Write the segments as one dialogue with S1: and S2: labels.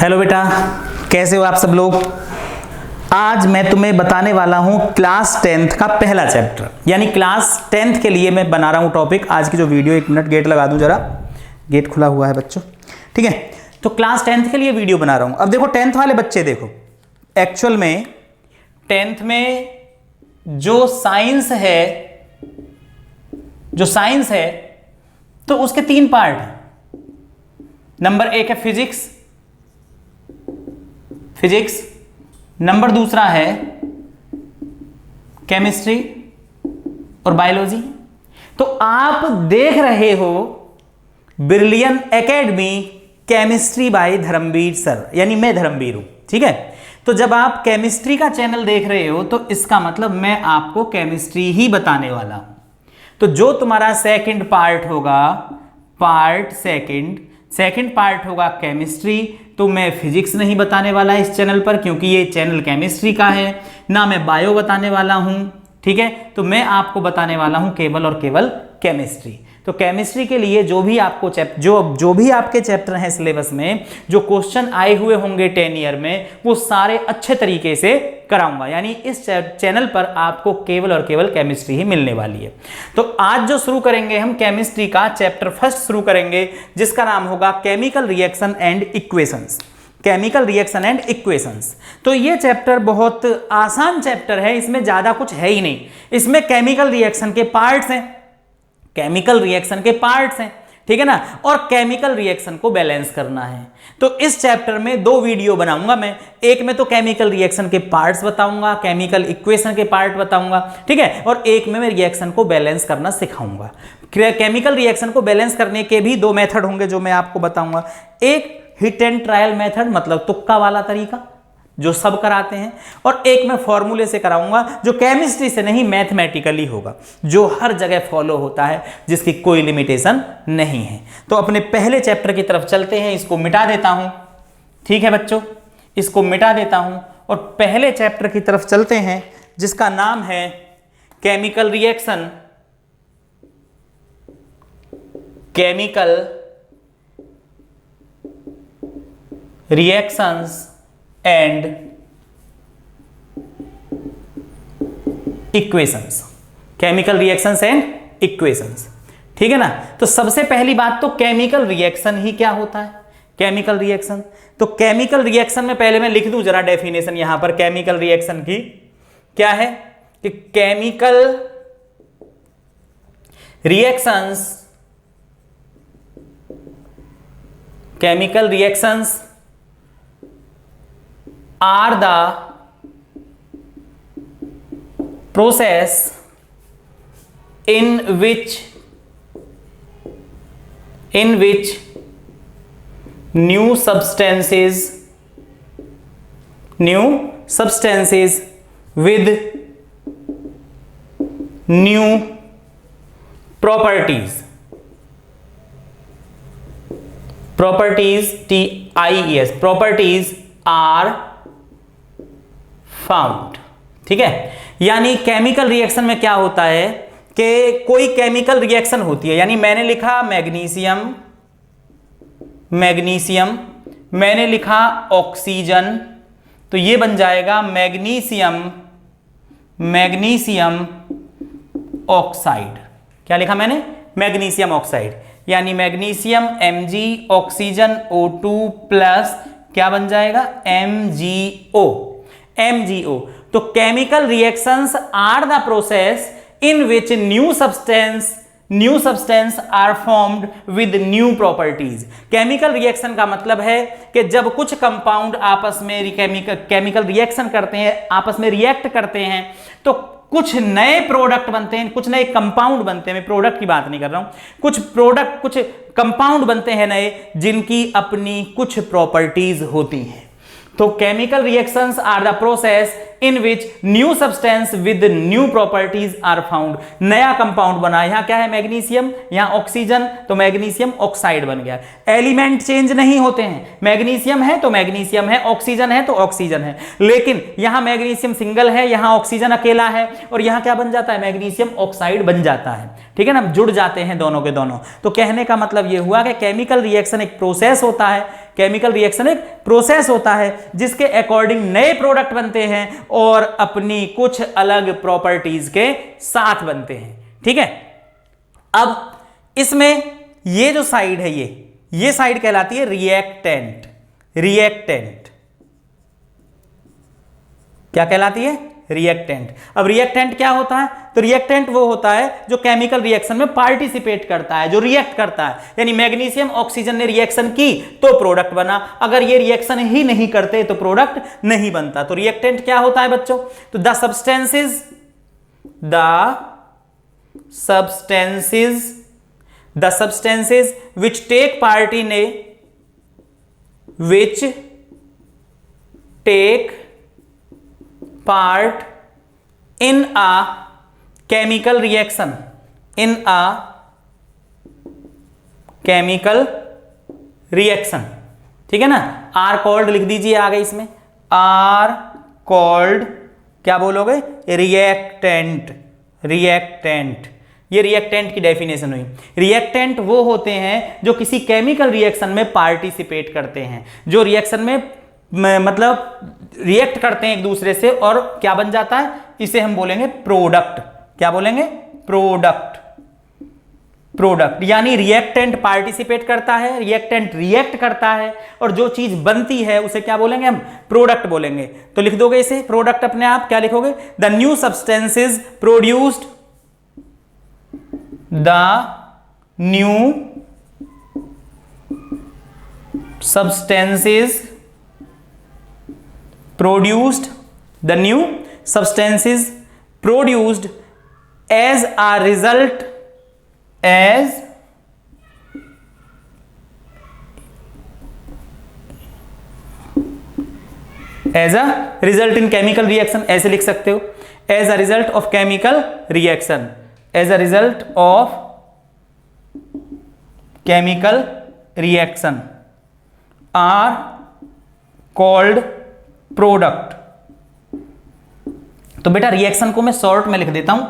S1: Hello बेटा, कैसे हो आप सब लोग। आज मैं तुम्हें बताने वाला हूं क्लास 10th का पहला चैप्टर, यानी क्लास 10th के लिए मैं बना रहा हूं टॉपिक। आज की जो वीडियो, एक मिनट गेट लगा दूं जरा, गेट खुला हुआ है बच्चों, ठीक है। तो क्लास 10th के लिए वीडियो बना रहा हूं। अब देखो 10th वाले बच्चे, देखो एक्चुअल में 10th में जो साइंस है तो उसके 3 पार्ट हैं। नंबर 1 है फिजिक्स, नंबर दूसरा है केमिस्ट्री और बायोलॉजी। तो आप देख रहे हो brilliant academy chemistry by Dharmveer sir, यानी मैं धर्मवीर हूं, ठीक है। तो जब आप केमिस्ट्री का चैनल देख रहे हो तो इसका मतलब मैं आपको केमिस्ट्री ही बताने वाला हूं। तो जो तुम्हारा सेकंड पार्ट होगा, सेकंड पार्ट होगा केमिस्ट्री, तो मैं फिजिक्स नहीं बताने वाला इस चैनल पर, क्योंकि ये चैनल केमिस्ट्री का है, ना मैं बायो बताने वाला हूं, ठीक है। तो मैं आपको बताने वाला हूं केवल और केवल केमिस्ट्री। तो केमिस्ट्री के लिए जो भी आपको जो भी आपके चैप्टर हैं सिलेबस में, जो क्वेश्चन आए हुए होंगे 10 ईयर में, वो सारे अच्छे तरीके से कराऊंगा। यानी इस चैनल पर आपको केवल और केवल केमिस्ट्री ही मिलने वाली है। तो आज जो शुरू करेंगे हम केमिस्ट्री का चैप्टर फर्स्ट शुरू करेंगे, जिसका नाम होगा chemical reaction and equations. Chemical reaction and equations. तो ये चैप्टर बहुत आसान चैप्टर है, इसमें ज्यादा कुछ है ही नहीं। इसमें केमिकल रिएक्शन के पार्ट्स हैं, ठीक है ना, और केमिकल रिएक्शन को बैलेंस करना है। तो इस चैप्टर में 2 वीडियो बनाऊंगा मैं। एक में तो केमिकल रिएक्शन के पार्ट्स बताऊंगा, केमिकल इक्वेशन के पार्ट बताऊंगा, ठीक है, और एक में मैं रिएक्शन को बैलेंस करना सिखाऊंगा। केमिकल रिएक्शन को बैलेंस करने के भी 2 मेथड होंगे जो मैं आपको बताऊंगा। एक हिट एंड ट्रायल मेथड, मतलब तुक्का वाला तरीका जो सब कराते हैं, और एक मैं फॉर्मूले से कराऊंगा जो केमिस्ट्री से नहीं मैथमेटिकली होगा, जो हर जगह फॉलो होता है, जिसकी कोई लिमिटेशन नहीं है। तो अपने पहले चैप्टर की तरफ चलते हैं। इसको मिटा देता हूं, ठीक है बच्चों, इसको मिटा देता हूं और पहले चैप्टर की तरफ चलते हैं, जिसका नाम है chemical reactions and equations. Chemical reactions and equations, ठीक है ना। तो सबसे पहली बात तो केमिकल रिएक्शन ही क्या होता है। केमिकल रिएक्शन, तो केमिकल रिएक्शन में पहले मैं लिख दूं जरा डेफिनेशन यहां पर केमिकल रिएक्शन की। क्या है कि chemical reactions are the process in which new substances with new properties are found, ठीक है। यानी केमिकल रिएक्शन में क्या होता है कि कोई केमिकल रिएक्शन होती है, यानी मैंने लिखा मैग्नीशियम, मैंने लिखा ऑक्सीजन, तो ये बन जाएगा मैग्नीशियम ऑक्साइड। क्या लिखा मैंने? मैग्नीशियम ऑक्साइड, यानी magnesium Mg, oxygen O2 plus क्या बन जाएगा? MgO। तो chemical reactions are the process in which new substance are formed with new properties. Chemical reaction का मतलब है कि जब कुछ कंपाउंड आपस में केमिकल रिएक्शन करते हैं, आपस में रिएक्ट करते हैं, तो कुछ नए प्रोडक्ट बनते हैं, कुछ नए कंपाउंड बनते हैं। मैं प्रोडक्ट की बात नहीं कर रहा हूं, कुछ कंपाउंड बनते हैं नए, जिनकी अपनी कुछ प्रॉपर्टीज होती हैं। तो chemical reactions are the process in which new substance with new properties are found. नया कंपाउंड बना, यहां क्या है? मैग्नीशियम, यहां ऑक्सीजन, तो मैग्नीशियम ऑक्साइड बन गया। एलिमेंट चेंज नहीं होते हैं, मैग्नीशियम है तो मैग्नीशियम है, ऑक्सीजन है तो ऑक्सीजन है, लेकिन यहां मैग्नीशियम सिंगल है, यहां ऑक्सीजन अकेला है, और यहां क्या बन जाता है? मैग्नीशियम ऑक्साइड बन जाता है, ठीक है ना, जुड़ जाते हैं दोनों के दोनों। तो कहने का मतलब यह हुआ कि केमिकल रिएक्शन एक प्रोसेस होता है केमिकल रिएक्शन एक प्रोसेस होता है जिसके अकॉर्डिंग नए प्रोडक्ट बनते हैं और अपनी कुछ अलग प्रॉपर्टीज के साथ बनते हैं। ठीक है, अब इसमें ये जो साइड है ये साइड कहलाती है रिएक्टेंट। रिएक्टेंट क्या कहलाती है? रिएक्टेंट। अब रिएक्टेंट क्या होता है? तो रिएक्टेंट वो होता है जो केमिकल रिएक्शन में पार्टिसिपेट करता है, जो रिएक्ट करता है। यानी मैग्नीशियम ऑक्सीजन ने रिएक्शन की तो प्रोडक्ट बना, अगर ये रिएक्शन ही नहीं करते तो प्रोडक्ट नहीं बनता। तो रिएक्टेंट क्या होता है बच्चों? तो the substances which take part in a chemical reaction ठीक है ना, आर कॉल्ड लिख दीजिए आगे, इसमें आर कॉल्ड क्या बोलोगे? रिएक्टेंट। रिएक्टेंट, ये रिएक्टेंट की डेफिनेशन हुई। रिएक्टेंट वो होते हैं जो किसी केमिकल रिएक्शन में पार्टिसिपेट करते हैं, जो रिएक्शन में मतलब रिएक्ट करते हैं एक दूसरे से और क्या बन जाता है, इसे हम बोलेंगे प्रोडक्ट। क्या बोलेंगे? प्रोडक्ट। प्रोडक्ट यानी रिएक्टेंट पार्टिसिपेट करता है, रिएक्टेंट रिएक्ट करता है और जो चीज बनती है उसे क्या बोलेंगे हम? प्रोडक्ट बोलेंगे। तो लिख दोगे इसे प्रोडक्ट अपने आप, क्या लिखोगे? The new substances produced, the new substances produced, the new substances produced as a result in chemical reaction, ऐसे लिख सकते हो, as a result of chemical reaction, as a result of chemical reaction are called product. तो बेटा reaction को मैं short में लिख देता हूं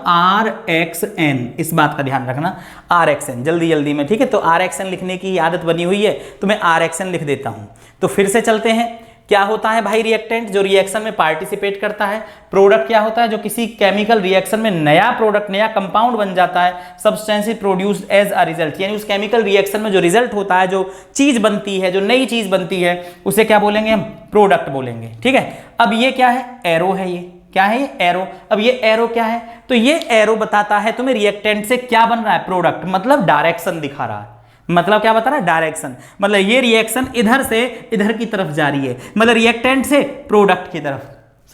S1: RXN, इस बात का ध्यान रखना, RXN जल्दी जल्दी में। ठीक है, तो RXN लिखने की आदत बनी हुई है तो मैं RXN लिख देता हूं। तो फिर से चलते हैं, क्या होता है भाई रिएक्टेंट? जो रिएक्शन में पार्टिसिपेट करता है। प्रोडक्ट क्या होता है? जो किसी केमिकल रिएक्शन में नया प्रोडक्ट, नया कंपाउंड बन जाता है। Substances produced as a result, यानी उस केमिकल रिएक्शन में जो रिजल्ट होता है, जो चीज बनती है, जो नई चीज बनती है, उसे क्या बोलेंगे हम? प्रोडक्ट बोलेंगे। ठीक है, अब ये क्या है? एरो है। ये क्या है? ये एरो। अब ये एरो क्या है? तो ये एरो बताता है तुम्हें रिएक्टेंट से क्या बन रहा है? प्रोडक्ट। मतलब डायरेक्शन दिखा रहा है। मतलब क्या बता रहा है? डायरेक्शन। मतलब ये रिएक्शन इधर से इधर की तरफ जा रही है, मतलब रिएक्टेंट से प्रोडक्ट की तरफ।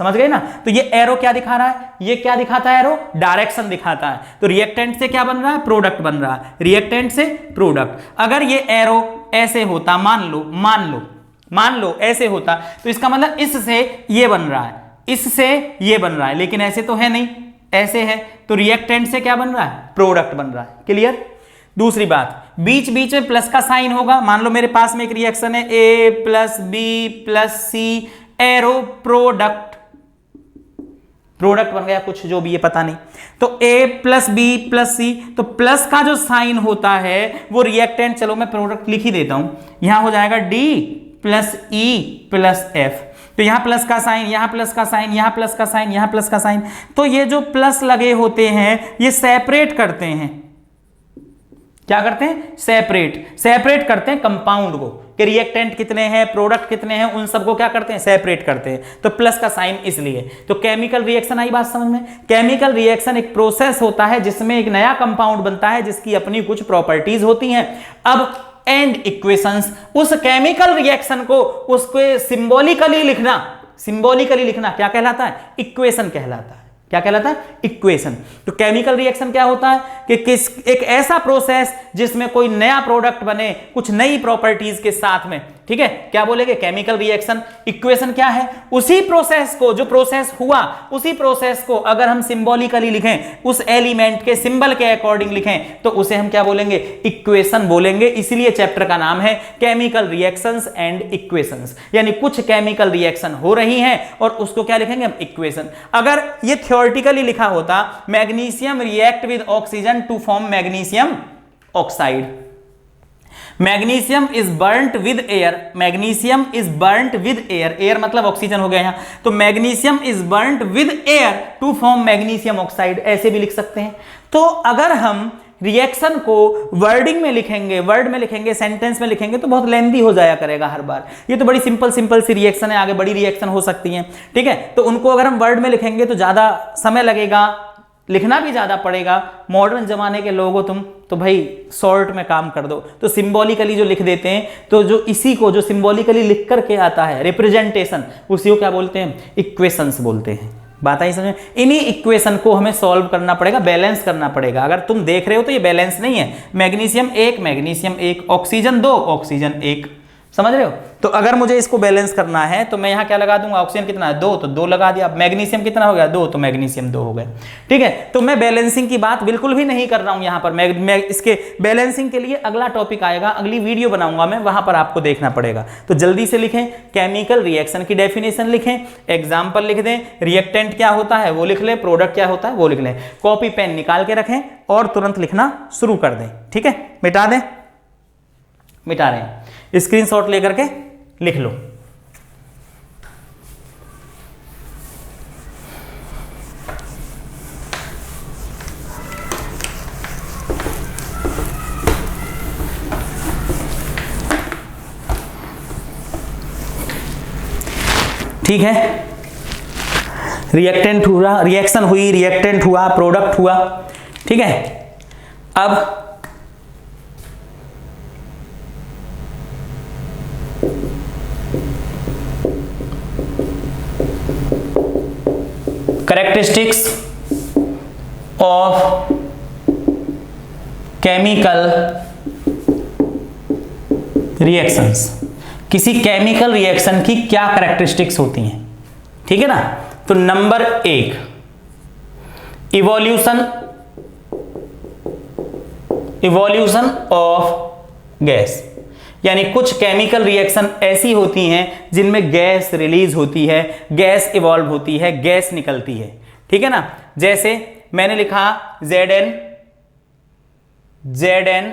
S1: समझ गए ना? तो ये एरो क्या दिखा रहा है? ये क्या दिखाता है? एरो डायरेक्शन दिखाता है। तो रिएक्टेंट से क्या बन रहा है? प्रोडक्ट बन रहा है। रिएक्टेंट से प्रोडक्ट। अगर ये एरो ऐसे होता, मान लो ऐसे होता, तो इसका मतलब इससे ये बन रहा है, इससे ये बन रहा है, लेकिन ऐसे तो है नहीं, ऐसे है। तो रिएक्टेंट से क्या बन रहा है? प्रोडक्ट बन रहा है। क्लियर? दूसरी बात, बीच बीच में प्लस का साइन होगा। मान लो मेरे पास में एक रिएक्शन है A plus B plus C, arrow product. Product बन गया कुछ, जो भी है पता नहीं। तो A plus B plus C, तो प्लस का जो साइन होता है वो रिएक्टेंट, चलो मैं प्रोडक्ट लिख ही देता हूं, यहां हो जाएगा D plus E plus F। तो यहां प्लस का साइन, यहां प्लस का साइन, यहां प्लस का साइन, यहां प्लस का साइन। तो ये जो प्लस लगे होते हैं ये सेपरेट करते हैं। क्या करते हैं? सेपरेट करते हैं कंपाउंड को, कि रिएक्टेंट कितने हैं, प्रोडक्ट कितने हैं, उन सबको क्या करते हैं? सेपरेट करते हैं। तो प्लस का साइन इसलिए। तो केमिकल रिएक्शन आई बात समझ में? केमिकल रिएक्शन एक प्रोसेस होता है जिसमें एक नया कंपाउंड बनता है जिसकी अपनी कुछ प्रॉपर्टीज होती हैं। अब एंड इक्वेशंस, उस केमिकल रिएक्शन को उसको सिंबॉलिकली लिखना क्या कहलाता है? इक्वेशन कहलाता है। क्या कहलाता है? इक्वेशन। तो केमिकल रिएक्शन क्या होता है कि एक ऐसा प्रोसेस जिसमें कोई नया प्रोडक्ट बने कुछ नई प्रॉपर्टीज के साथ में। ठीक है, क्या बोलेंगे? Chemical reaction. इक्वेशन क्या है? उसी प्रोसेस को, जो प्रोसेस हुआ उसी प्रोसेस को अगर हम सिंबॉलिकली लिखें, उस एलिमेंट के सिंबल के अकॉर्डिंग लिखें, तो उसे हम क्या बोलेंगे? इक्वेशन बोलेंगे। इसीलिए चैप्टर का नाम है केमिकल रिएक्शंस एंड इक्वेशंस। यानी कुछ केमिकल रिएक्शन हो रही हैं और उसको क्या लिखेंगे हम? इक्वेशन। अगर ये थ्योरेटिकली लिखा होता, magnesium react with oxygen to form magnesium oxide, magnesium is burnt with air, magnesium is burnt with air, air मतलब ऑक्सीजन हो गया यहां, तो magnesium is burnt with air to form magnesium oxide, ऐसे भी लिख सकते हैं। तो अगर हम रिएक्शन को वर्डिंग में लिखेंगे, वर्ड में लिखेंगे, सेंटेंस में लिखेंगे तो बहुत लेंथी हो जाया करेगा हर बार। ये तो बड़ी सिंपल सिंपल सी रिएक्शन है, आगे बड़ी रिएक्शन हो सकती है, ठीक है। तो उनको अगर हम वर्ड में लिखेंगे तो ज्यादा समय लगेगा, लिखना भी ज्यादा पड़ेगा। मॉडर्न जमाने के लोगों तुम तो भाई शॉर्ट में काम कर दो, तो सिंबॉलिकली जो लिख देते हैं, तो जो इसी को जो सिंबॉलिकली लिख करके आता है रिप्रेजेंटेशन, उसी को क्या बोलते हैं, इक्वेशंस बोलते हैं। बात आई समझ? इन्हीं इक्वेशन को हमें सॉल्व करना पड़ेगा, बैलेंस करना पड़ेगा। अगर तुम देख रहे हो तो ये बैलेंस नहीं है, मैग्नीशियम 1 मैग्नीशियम 1, ऑक्सीजन 2 ऑक्सीजन 1, समझ रहे हो। तो अगर मुझे इसको बैलेंस करना है तो मैं यहाँ क्या लगा दूंगा, ऑक्सीजन कितना है 2 तो 2 लगा दिया, मैग्नीशियम कितना हो गया 2 तो मैग्नीशियम 2 हो गए, ठीक है। तो मैं बैलेंसिंग की बात बिल्कुल भी नहीं कर रहा हूं यहाँ पर, मैं इसके बैलेंसिंग के लिए अगला टॉपिक आएगा, अगली वीडियो बनाऊंगा मैं, वहां पर आपको देखना पड़ेगा। तो जल्दी से लिखें, केमिकल रिएक्शन की डेफिनेशन लिखें, एग्जाम्पल लिख दें, रिएक्टेंट क्या होता है वो लिख लें, प्रोडक्ट क्या होता है वो लिख लें, कॉपी पेन निकाल के रखें और तुरंत लिखना शुरू कर दें, ठीक है। मिटा दें, मिटा रहे हैं, स्क्रीनशॉट लेकर के लिख लो। ठीक है, रिएक्टेंट हुआ, रिएक्शन हुई, रिएक्टेंट हुआ, प्रोडक्ट हुआ, ठीक है। अब कैरेक्टरिस्टिक्स ऑफ केमिकल रिएक्शंस, किसी केमिकल रिएक्शन की क्या कैरेक्टरिस्टिक्स होती हैं, ठीक है ना। तो number 1, evolution, evolution of gas, यानी कुछ केमिकल रिएक्शन ऐसी होती हैं जिनमें गैस रिलीज होती है, गैस इवॉल्व होती है, गैस निकलती है, ठीक है ना। जैसे मैंने लिखा Zn, Zn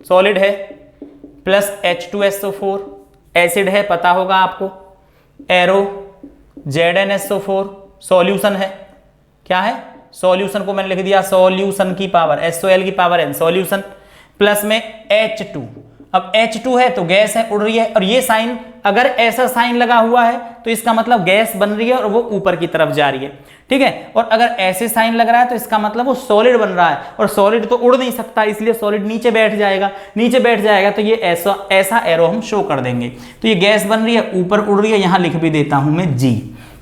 S1: सॉलिड है, प्लस H2SO4 एसिड है, पता होगा आपको, एरो ZnSO4 सॉल्यूशन है, क्या है, सॉल्यूशन को मैंने लिख दिया सॉल्यूशन की पावर SOL की पावर n, सॉल्यूशन, प्लस में H2, अब H2 है तो गैस है, उड़ रही है, और ये साइन, अगर ऐसा साइन लगा हुआ है तो इसका मतलब गैस बन रही है और वो ऊपर की तरफ जा रही है, ठीक है। और अगर ऐसे साइन लग रहा है तो इसका मतलब वो सॉलिड बन रहा है, और सॉलिड तो उड़ नहीं सकता, इसलिए सॉलिड नीचे बैठ जाएगा, नीचे बैठ जाएगा तो ये ऐसा एरो हम शो कर देंगे। तो ये गैस बन रही है, ऊपर उड़ रही है, यहां लिख भी देता हूं मैं G,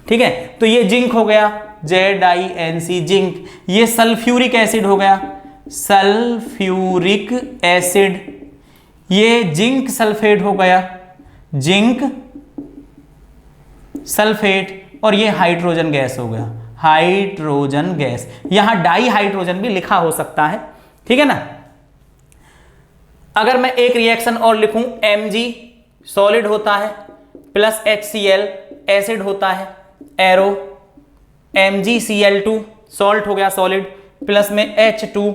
S1: ठीक है। तो ये जिंक हो गया, ZINC जिंक, ये सल्फ्यूरिक एसिड हो गया, सल्फ्यूरिक एसिड, ये जिंक सल्फेट हो गया, जिंक सल्फेट, और ये हाइड्रोजन गैस हो गया, हाइड्रोजन गैस। यहां डाई हाइड्रोजन भी लिखा हो सकता है, ठीक है ना। अगर मैं एक रिएक्शन और लिखूं, Mg सॉलिड होता है, प्लस HCl एसिड होता है, एरो MgCl2 सॉल्ट हो गया सॉलिड, प्लस में H2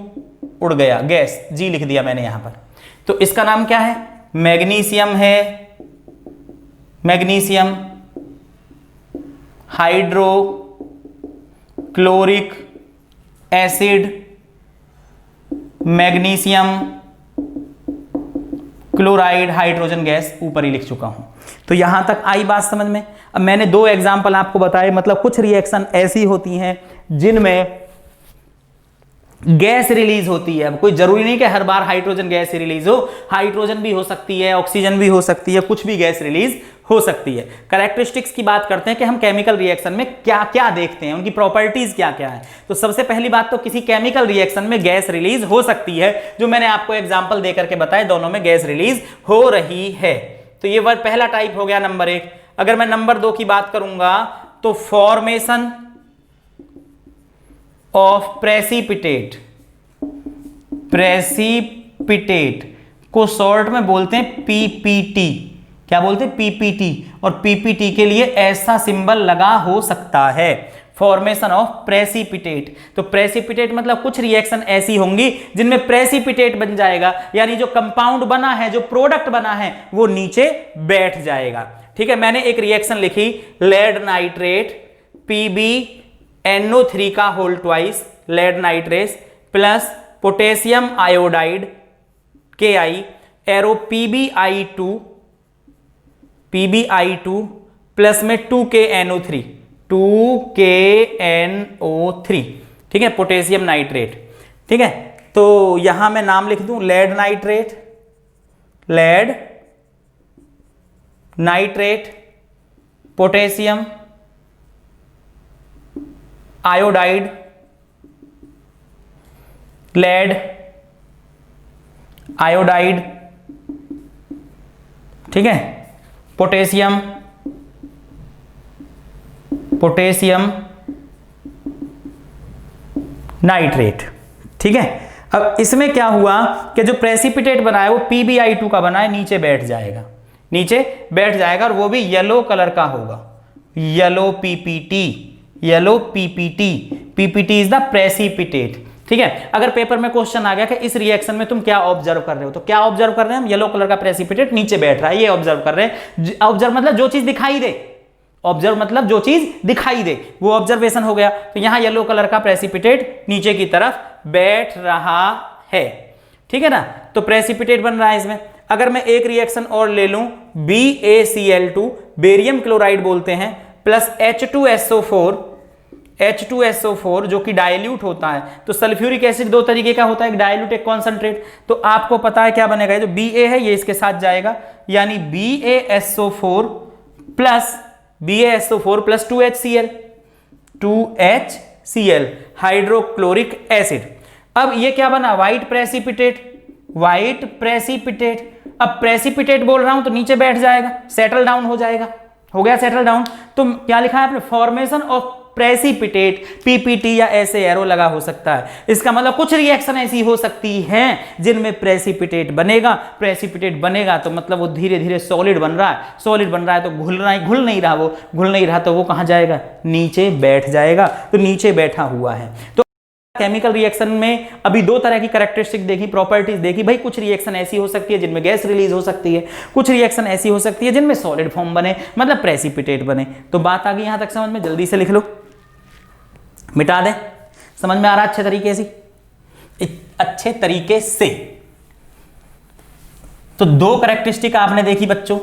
S1: उड़ गया गैस, G लिख दिया मैंने यहां पर। तो इसका नाम क्या है, मैग्नीशियम है, magnesium hydrochloric acid, magnesium chloride, hydrogen gas, ऊपर ही लिख चुका हूं। तो यहां तक आई बात समझ में। अब मैंने 2 एग्जाम्पल आपको बताए, मतलब कुछ रिएक्शन ऐसी होती हैं जिनमें गैस रिलीज होती है। अब कोई जरूरी नहीं कि हर बार हाइड्रोजन गैस रिलीज हो, हाइड्रोजन भी हो सकती है, ऑक्सीजन भी हो सकती है, कुछ भी गैस रिलीज हो सकती है। कैरेक्टरिस्टिक्स की बात करते हैं कि हम केमिकल रिएक्शन में क्या क्या देखते हैं, उनकी प्रॉपर्टीज क्या क्या है। तो सबसे पहली बात तो किसी केमिकल रिएक्शन में गैस रिलीज हो सकती है, जो मैंने आपको एग्जांपल देकर के बताया, दोनों में गैस रिलीज हो रही है। तो ये वर्ड पहला टाइप हो गया नंबर 1। अगर मैं नंबर 2 की बात करूंगा तो फॉर्मेशन ऑफ प्रेसिपिटेट, प्रेसिपिटेट को शॉर्ट में बोलते हैं पीपीटी। क्या बोलते हैं, पीपीटी। और पीपीटी के लिए ऐसा सिंबल लगा हो सकता है, फॉर्मेशन ऑफ प्रेसिपिटेट। तो प्रेसिपिटेट मतलब कुछ रिएक्शन ऐसी होंगी जिनमें प्रेसिपिटेट बन जाएगा, यानी जो कंपाउंड बना है, जो प्रोडक्ट बना है, वो नीचे बैठ जाएगा। ठीक है, मैंने एक रिएक्शन लिखी, लेड नाइट्रेट PbNO3 का whole twice, lead nitrate plus potassium iodide Ki arrow PbI2 plus में 2KNO3, ठीक है, पोटेशियम नाइट्रेट। ठीक है, तो यहां मैं नाम लिख दूं lead nitrate potassium iodide, lead iodide, ठीक है, पोटेशियम नाइट्रेट। ठीक है, अब इसमें क्या हुआ कि जो प्रेसिपिटेट बना है वो PbI2 का बना है, नीचे बैठ जाएगा और वो भी येलो कलर का होगा, yellow PPT is the precipitate. ठीक है, अगर पेपर में क्वेश्चन आ गया कि इस रिएक्शन में तुम क्या ऑब्जर्व कर रहे हो, तो क्या ऑब्जर्व कर रहे हैं हम, येलो कलर का प्रेसिपिटेट नीचे बैठ रहा है, ये ऑब्जर्व कर रहे हैं। ऑब्जर्व मतलब जो चीज दिखाई दे, ऑब्जर्व मतलब जो चीज दिखाई दे, वो ऑब्जर्वेशन हो गया। तो यहां येलो कलर का प्रेसिपिटेट नीचे की तरफ बैठ रहा है। ठीक है ना, तो प्रेसिपिटेट बन रहा है इसमें। अगर मैं एक रिएक्शन और ले लूं, BaCl2 बेरियम क्लोराइड बोलते हैं, प्लस H2SO4 जो कि डाइल्यूट होता है। तो सल्फ्यूरिक एसिड दो तरीके का होता है, एक डाइल्यूट एक कॉन्सेंट्रेट। तो आपको पता है क्या बनेगा, जो Ba है ये इसके साथ जाएगा, यानी BaSO4 plus 2HCl hydrochloric acid. अब ये क्या बना, व्हाइट प्रेसिपिटेट। अब प्रेसिपिटेट बोल रहा हूं तो नीचे बैठ जाएगा, सेटल डाउन हो जाएगा, हो गया सेटल डाउन। तो क्या लिखा है आपने, फॉर्मेशन ऑफ प्रेसिपिटेट, PPT या ऐसे एरो लगा हो सकता है। इसका मतलब कुछ रिएक्शन ऐसी हो सकती हैं जिनमें प्रेसिपिटेट बनेगा तो मतलब वो धीरे धीरे सॉलिड बन रहा है तो घुल नहीं रहा तो वो कहां जाएगा, नीचे बैठ जाएगा। तो नीचे बैठा हुआ है। तो केमिकल रिएक्शन में अभी दो तरह की कैरेक्टरिस्टिक देखी, प्रॉपर्टीज देखी। भाई कुछ रिएक्शन ऐसी हो सकती है जिनमें गैस रिलीज हो सकती है, कुछ रिएक्शन ऐसी हो सकती है जिनमें सॉलिड फॉर्म बने, मतलब प्रेसिपिटेट बने। तो बात आ गई यहां तक समझ में, जल्दी से लिख लो, मिटा दें। समझ में आ रहा अच्छे तरीके से। तो दो कैरेक्टरिस्टिक आपने देखी बच्चों,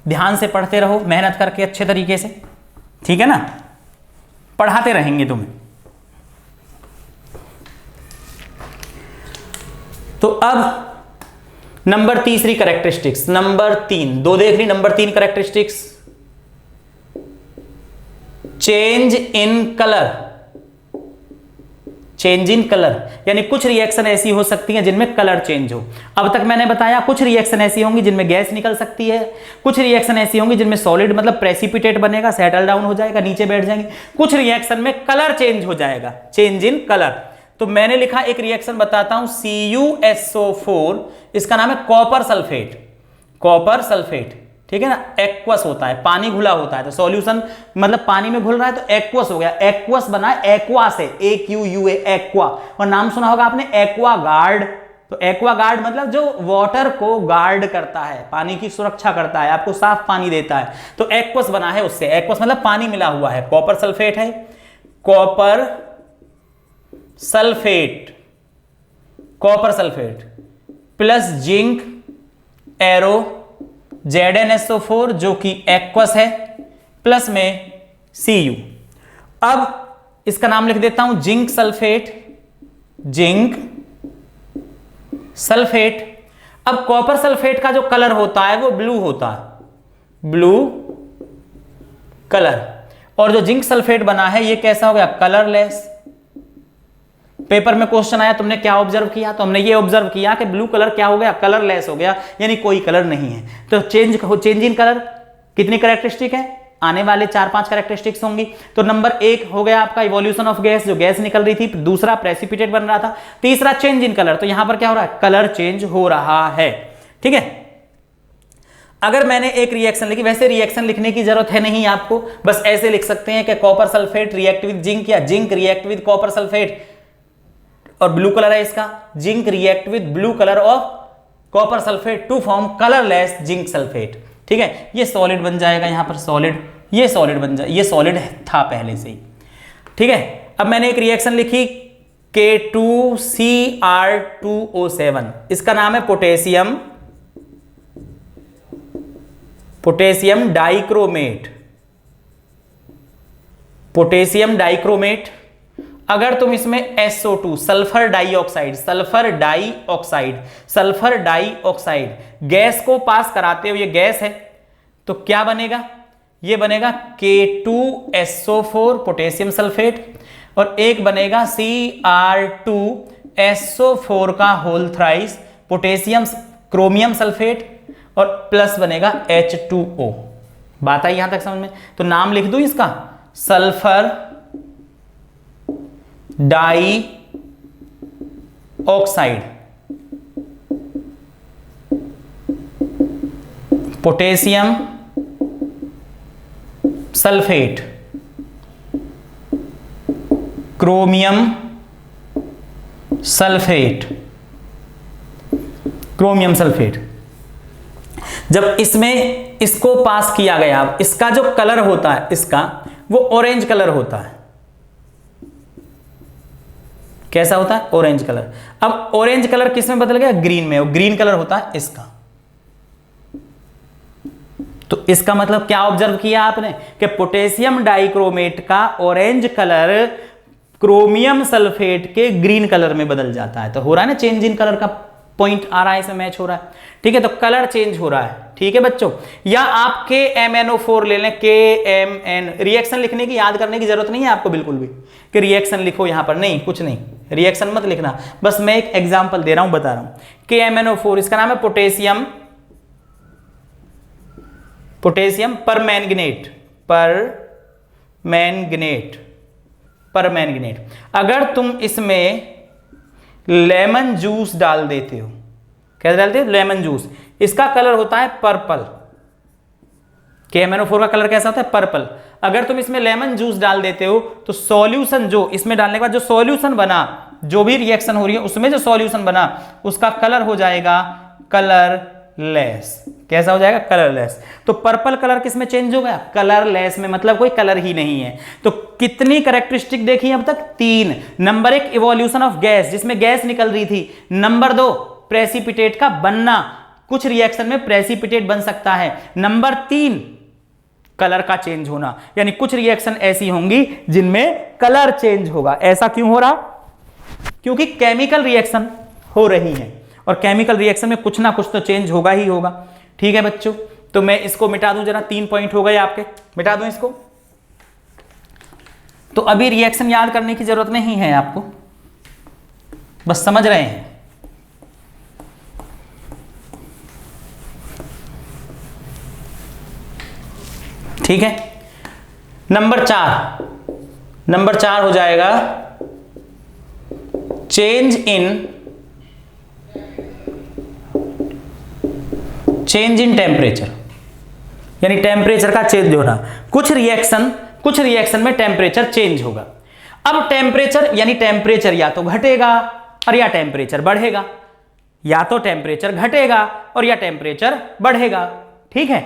S1: ध्यान से पढ़ते रहो, मेहनत करके अच्छे तरीके से, ठीक है ना, पढ़ाते रहेंगे तुम्हें। तो अब नंबर तीसरी कैरेक्टरिस्टिक्स, नंबर 3 दो देख ली, number 3 characteristics, change in colour, यानी कुछ रिएक्शन ऐसी हो सकती हैं जिनमें कलर चेंज हो। अब तक मैंने बताया कुछ रिएक्शन ऐसी होंगी जिनमें गैस निकल सकती है, कुछ रिएक्शन ऐसी होंगी जिनमें सॉलिड मतलब प्रेसिपिटेट बनेगा, सेटल डाउन हो जाएगा, नीचे बैठ जाएंगे, कुछ रिएक्शन में कलर चेंज हो जाएगा, चेंज इन कलर। तो मैंने लिखा एक रिएक्शन बताता हूं, CuSO4, इसका नाम है कॉपर सल्फेट, ठीक है ना, एक्वस होता है, पानी घुला होता है, तो सॉल्यूशन मतलब पानी में घुल रहा है तो एक्वस हो गया, एक्वस बना है एक्वा से, AQUA एक्वा। और नाम सुना होगा आपने एक्वा गार्ड। तो एक्वा गार्ड मतलब जो वाटर को गार्ड करता है, पानी की सुरक्षा करता है, आपको साफ पानी देता है। तो एक्वस बना है उससे, एक्वस मतलब पानी मिला हुआ है, कॉपर सल्फेट है, copper sulphate plus zinc arrow ZnSO4 जो कि एक्वस है, प्लस में Cu। अब इसका नाम लिख देता हूं जिंक सल्फेट। अब कॉपर सल्फेट का जो कलर होता है वो ब्लू होता है, ब्लू कलर। और जो जिंक सल्फेट बना है ये कैसा हो गया, कलरलेस। पेपर में क्वेश्चन आया तुमने क्या ऑब्जर्व किया, तो हमने ये ऑब्जर्व किया कि ब्लू कलर क्या हो गया, कलरलेस हो गया, यानी कोई कलर नहीं है। तो चेंज इन कलर कितनी कैरेक्टरिस्टिक है, आने वाले 4-5 कैरेक्टरिस्टिक्स होंगी। तो नंबर 1 हो गया आपका इवोल्यूशन ऑफ गैस, जो गैस निकल रही थी, दूसरा प्रेसिपिटेट बन रहा था, तीसरा चेंज इन कलर। तो यहां पर क्या हो रहा है, कलर चेंज हो रहा है, ठीक है। अगर मैंने एक रिएक्शन लिखी, वैसे रिएक्शन लिखने की जरूरत है नहीं आपको, बस ऐसे लिख सकते हैं कि copper sulphate react with zinc या zinc react with copper sulphate, और ब्लू कलर है इसका, zinc react with blue colour of copper sulphate to form colourless zinc sulphate. ठीक है, ये सॉलिड बन जाएगा यहां पर, सॉलिड, ये सॉलिड बन जाए, ये सॉलिड था पहले से ही। ठीक है, अब मैंने एक रिएक्शन लिखी K2Cr2O7, इसका नाम है potassium, potassium dichromate, potassium dichromate. अगर तुम इसमें SO2 sulphur dioxide, sulphur dioxide, sulphur dioxide gas को पास कराते हो, ये गैस है, तो क्या बनेगा, ये बनेगा K2SO4 पोटेशियम सल्फेट, और एक बनेगा Cr2SO4 का whole thrice potassium chromium sulphate, और प्लस बनेगा H2O। बात आई यहां तक समझ में? तो नाम लिख दूं इसका, sulphur dioxide potassium sulphate chromium sulphate, chromium sulphate. जब इसमें इसको पास किया गया, इसका जो कलर होता है इसका, वो ऑरेंज कलर होता है। कैसा होता है? Orange colour. अब ऑरेंज कलर किस में बदल गया? ग्रीन में। ग्रीन कलर होता है इसका। तो इसका मतलब क्या ऑब्जर्व किया आपने कि पोटेशियम डाइक्रोमेट का ऑरेंज कलर क्रोमियम सल्फेट के ग्रीन कलर में बदल जाता है। तो हो रहा है ना चेंज इन कलर का पॉइंट आ रहा है, इसमें मैच हो रहा है। ठीक है, तो कलर चेंज हो रहा है। ठीक है बच्चों, या आप KMNO4 ले लें, KMN। रिएक्शन लिखने की, याद करने की जरूरत नहीं है आपको बिल्कुल भी कि रिएक्शन लिखो यहां पर, नहीं, कुछ नहीं, रिएक्शन मत लिखना, बस मैं एक एग्जांपल दे रहा हूं, बता रहा हूं। KMNO4 इसका नाम है potassium, potassium permanganate, permanganate, permanganate. अगर तुम इसमें लेमन जूस डाल देते हो, क्या डालते हो? Lemon juice. इसका कलर होता है पर्पल। KMNO4 का कलर कैसा होता है? पर्पल। अगर तुम इसमें लेमन जूस डाल देते हो तो सॉल्यूशन, जो इसमें डालने के बाद जो सॉल्यूशन बना, जो भी रिएक्शन हो रही है उसमें जो सॉल्यूशन बना, उसका कलर हो जाएगा कलरलेस। कैसा हो जाएगा? कलरलेस। तो पर्पल कलर किस में चेंज हो गया? कलरलेस में, मतलब कोई कलर ही नहीं है। तो कितनी कैरेक्टरिस्टिक देखी अब तक? 3। नंबर 1 इवोल्यूशन ऑफ गैस, जिसमें गैस निकल रही थी। नंबर 2 प्रेसिपिटेट का बनना, कुछ रिएक्शन में प्रेसिपिटेट बन सकता है। नंबर 3 कलर का चेंज होना, यानी कुछ रिएक्शन ऐसी होंगी जिनमें कलर चेंज होगा। ऐसा क्यों हो रहा? क्योंकि केमिकल रिएक्शन हो रही है, और केमिकल रिएक्शन में कुछ ना कुछ तो चेंज होगा ही होगा। ठीक है बच्चों, तो मैं इसको मिटा दूं जरा, 3 पॉइंट हो गए आपके, मिटा दूं इसको। तो अभी रिएक्शन याद करने की जरूरत नहीं है आपको, बस समझ रहे हैं। ठीक है, नंबर 4 हो जाएगा चेंज इन टेम्परेचर, यानी टेम्परेचर का चेंज होना। कुछ रिएक्शन में टेम्परेचर चेंज होगा। अब टेम्परेचर, यानी टेम्परेचर या तो घटेगा और या टेम्परेचर बढ़ेगा, या तो टेम्परेचर घटेगा और या टेम्परेचर बढ़ेगा। ठीक है,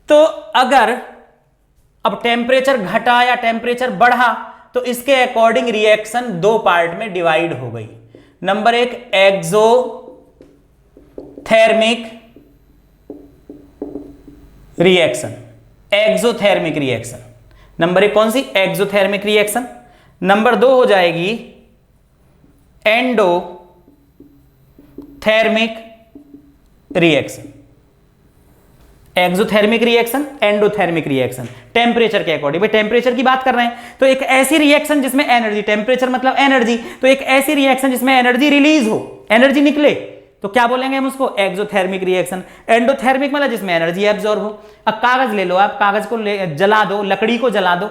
S1: तो अगर अब टेम्परेचर घटा या टेम्परेचर बढ़ा तो इसके अकॉर्डिंग रिएक्शन 2 पार्ट में डिवाइड हो गई। Number 1 exothermic reaction, exothermic reaction. Number 1 कौन सी? Exothermic reaction. नंबर 2 हो जाएगी endothermic reaction. Exothermic reaction, endothermic reaction, temperature के अकॉर्डिंग। भाई टेम्परेचर की बात कर रहे हैं, तो एक ऐसी रिएक्शन जिसमें एनर्जी, टेम्परेचर मतलब एनर्जी, तो एक ऐसी रिएक्शन जिसमें एनर्जी रिलीज हो, एनर्जी निकले, तो क्या बोलेंगे हम उसको? Exothermic reaction. एंडोथर्मिक मतलब जिसमें एनर्जी एब्जॉर्ब हो। अब कागज ले लो, आप कागज को जला दो, लकड़ी को जला दो,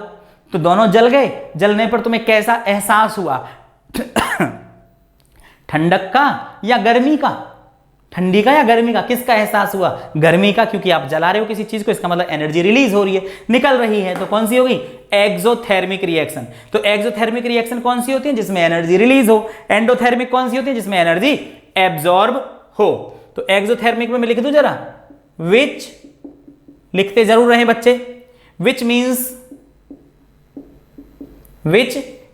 S1: तो दोनों जल गए। जलने पर तुम्हें कैसा एहसास हुआ? ठंडक का या गर्मी का? ठंडी का या गर्मी का, किसका एहसास हुआ? गर्मी का, क्योंकि आप जला रहे हो किसी चीज को, इसका मतलब एनर्जी रिलीज हो रही है, निकल रही है। तो कौन सी होगी? Exothermic reaction. तो एक्सोथर्मिक रिएक्शन कौन सी होती है? जिसमें एनर्जी रिलीज हो। एंडोथर्मिक कौन सी होती है? जिसमें एनर्जी एब्जॉर्ब हो। तो एक्सोथर्मिक में मैं लिख दूं जरा, विच, लिखते जरूर रहे बच्चे, which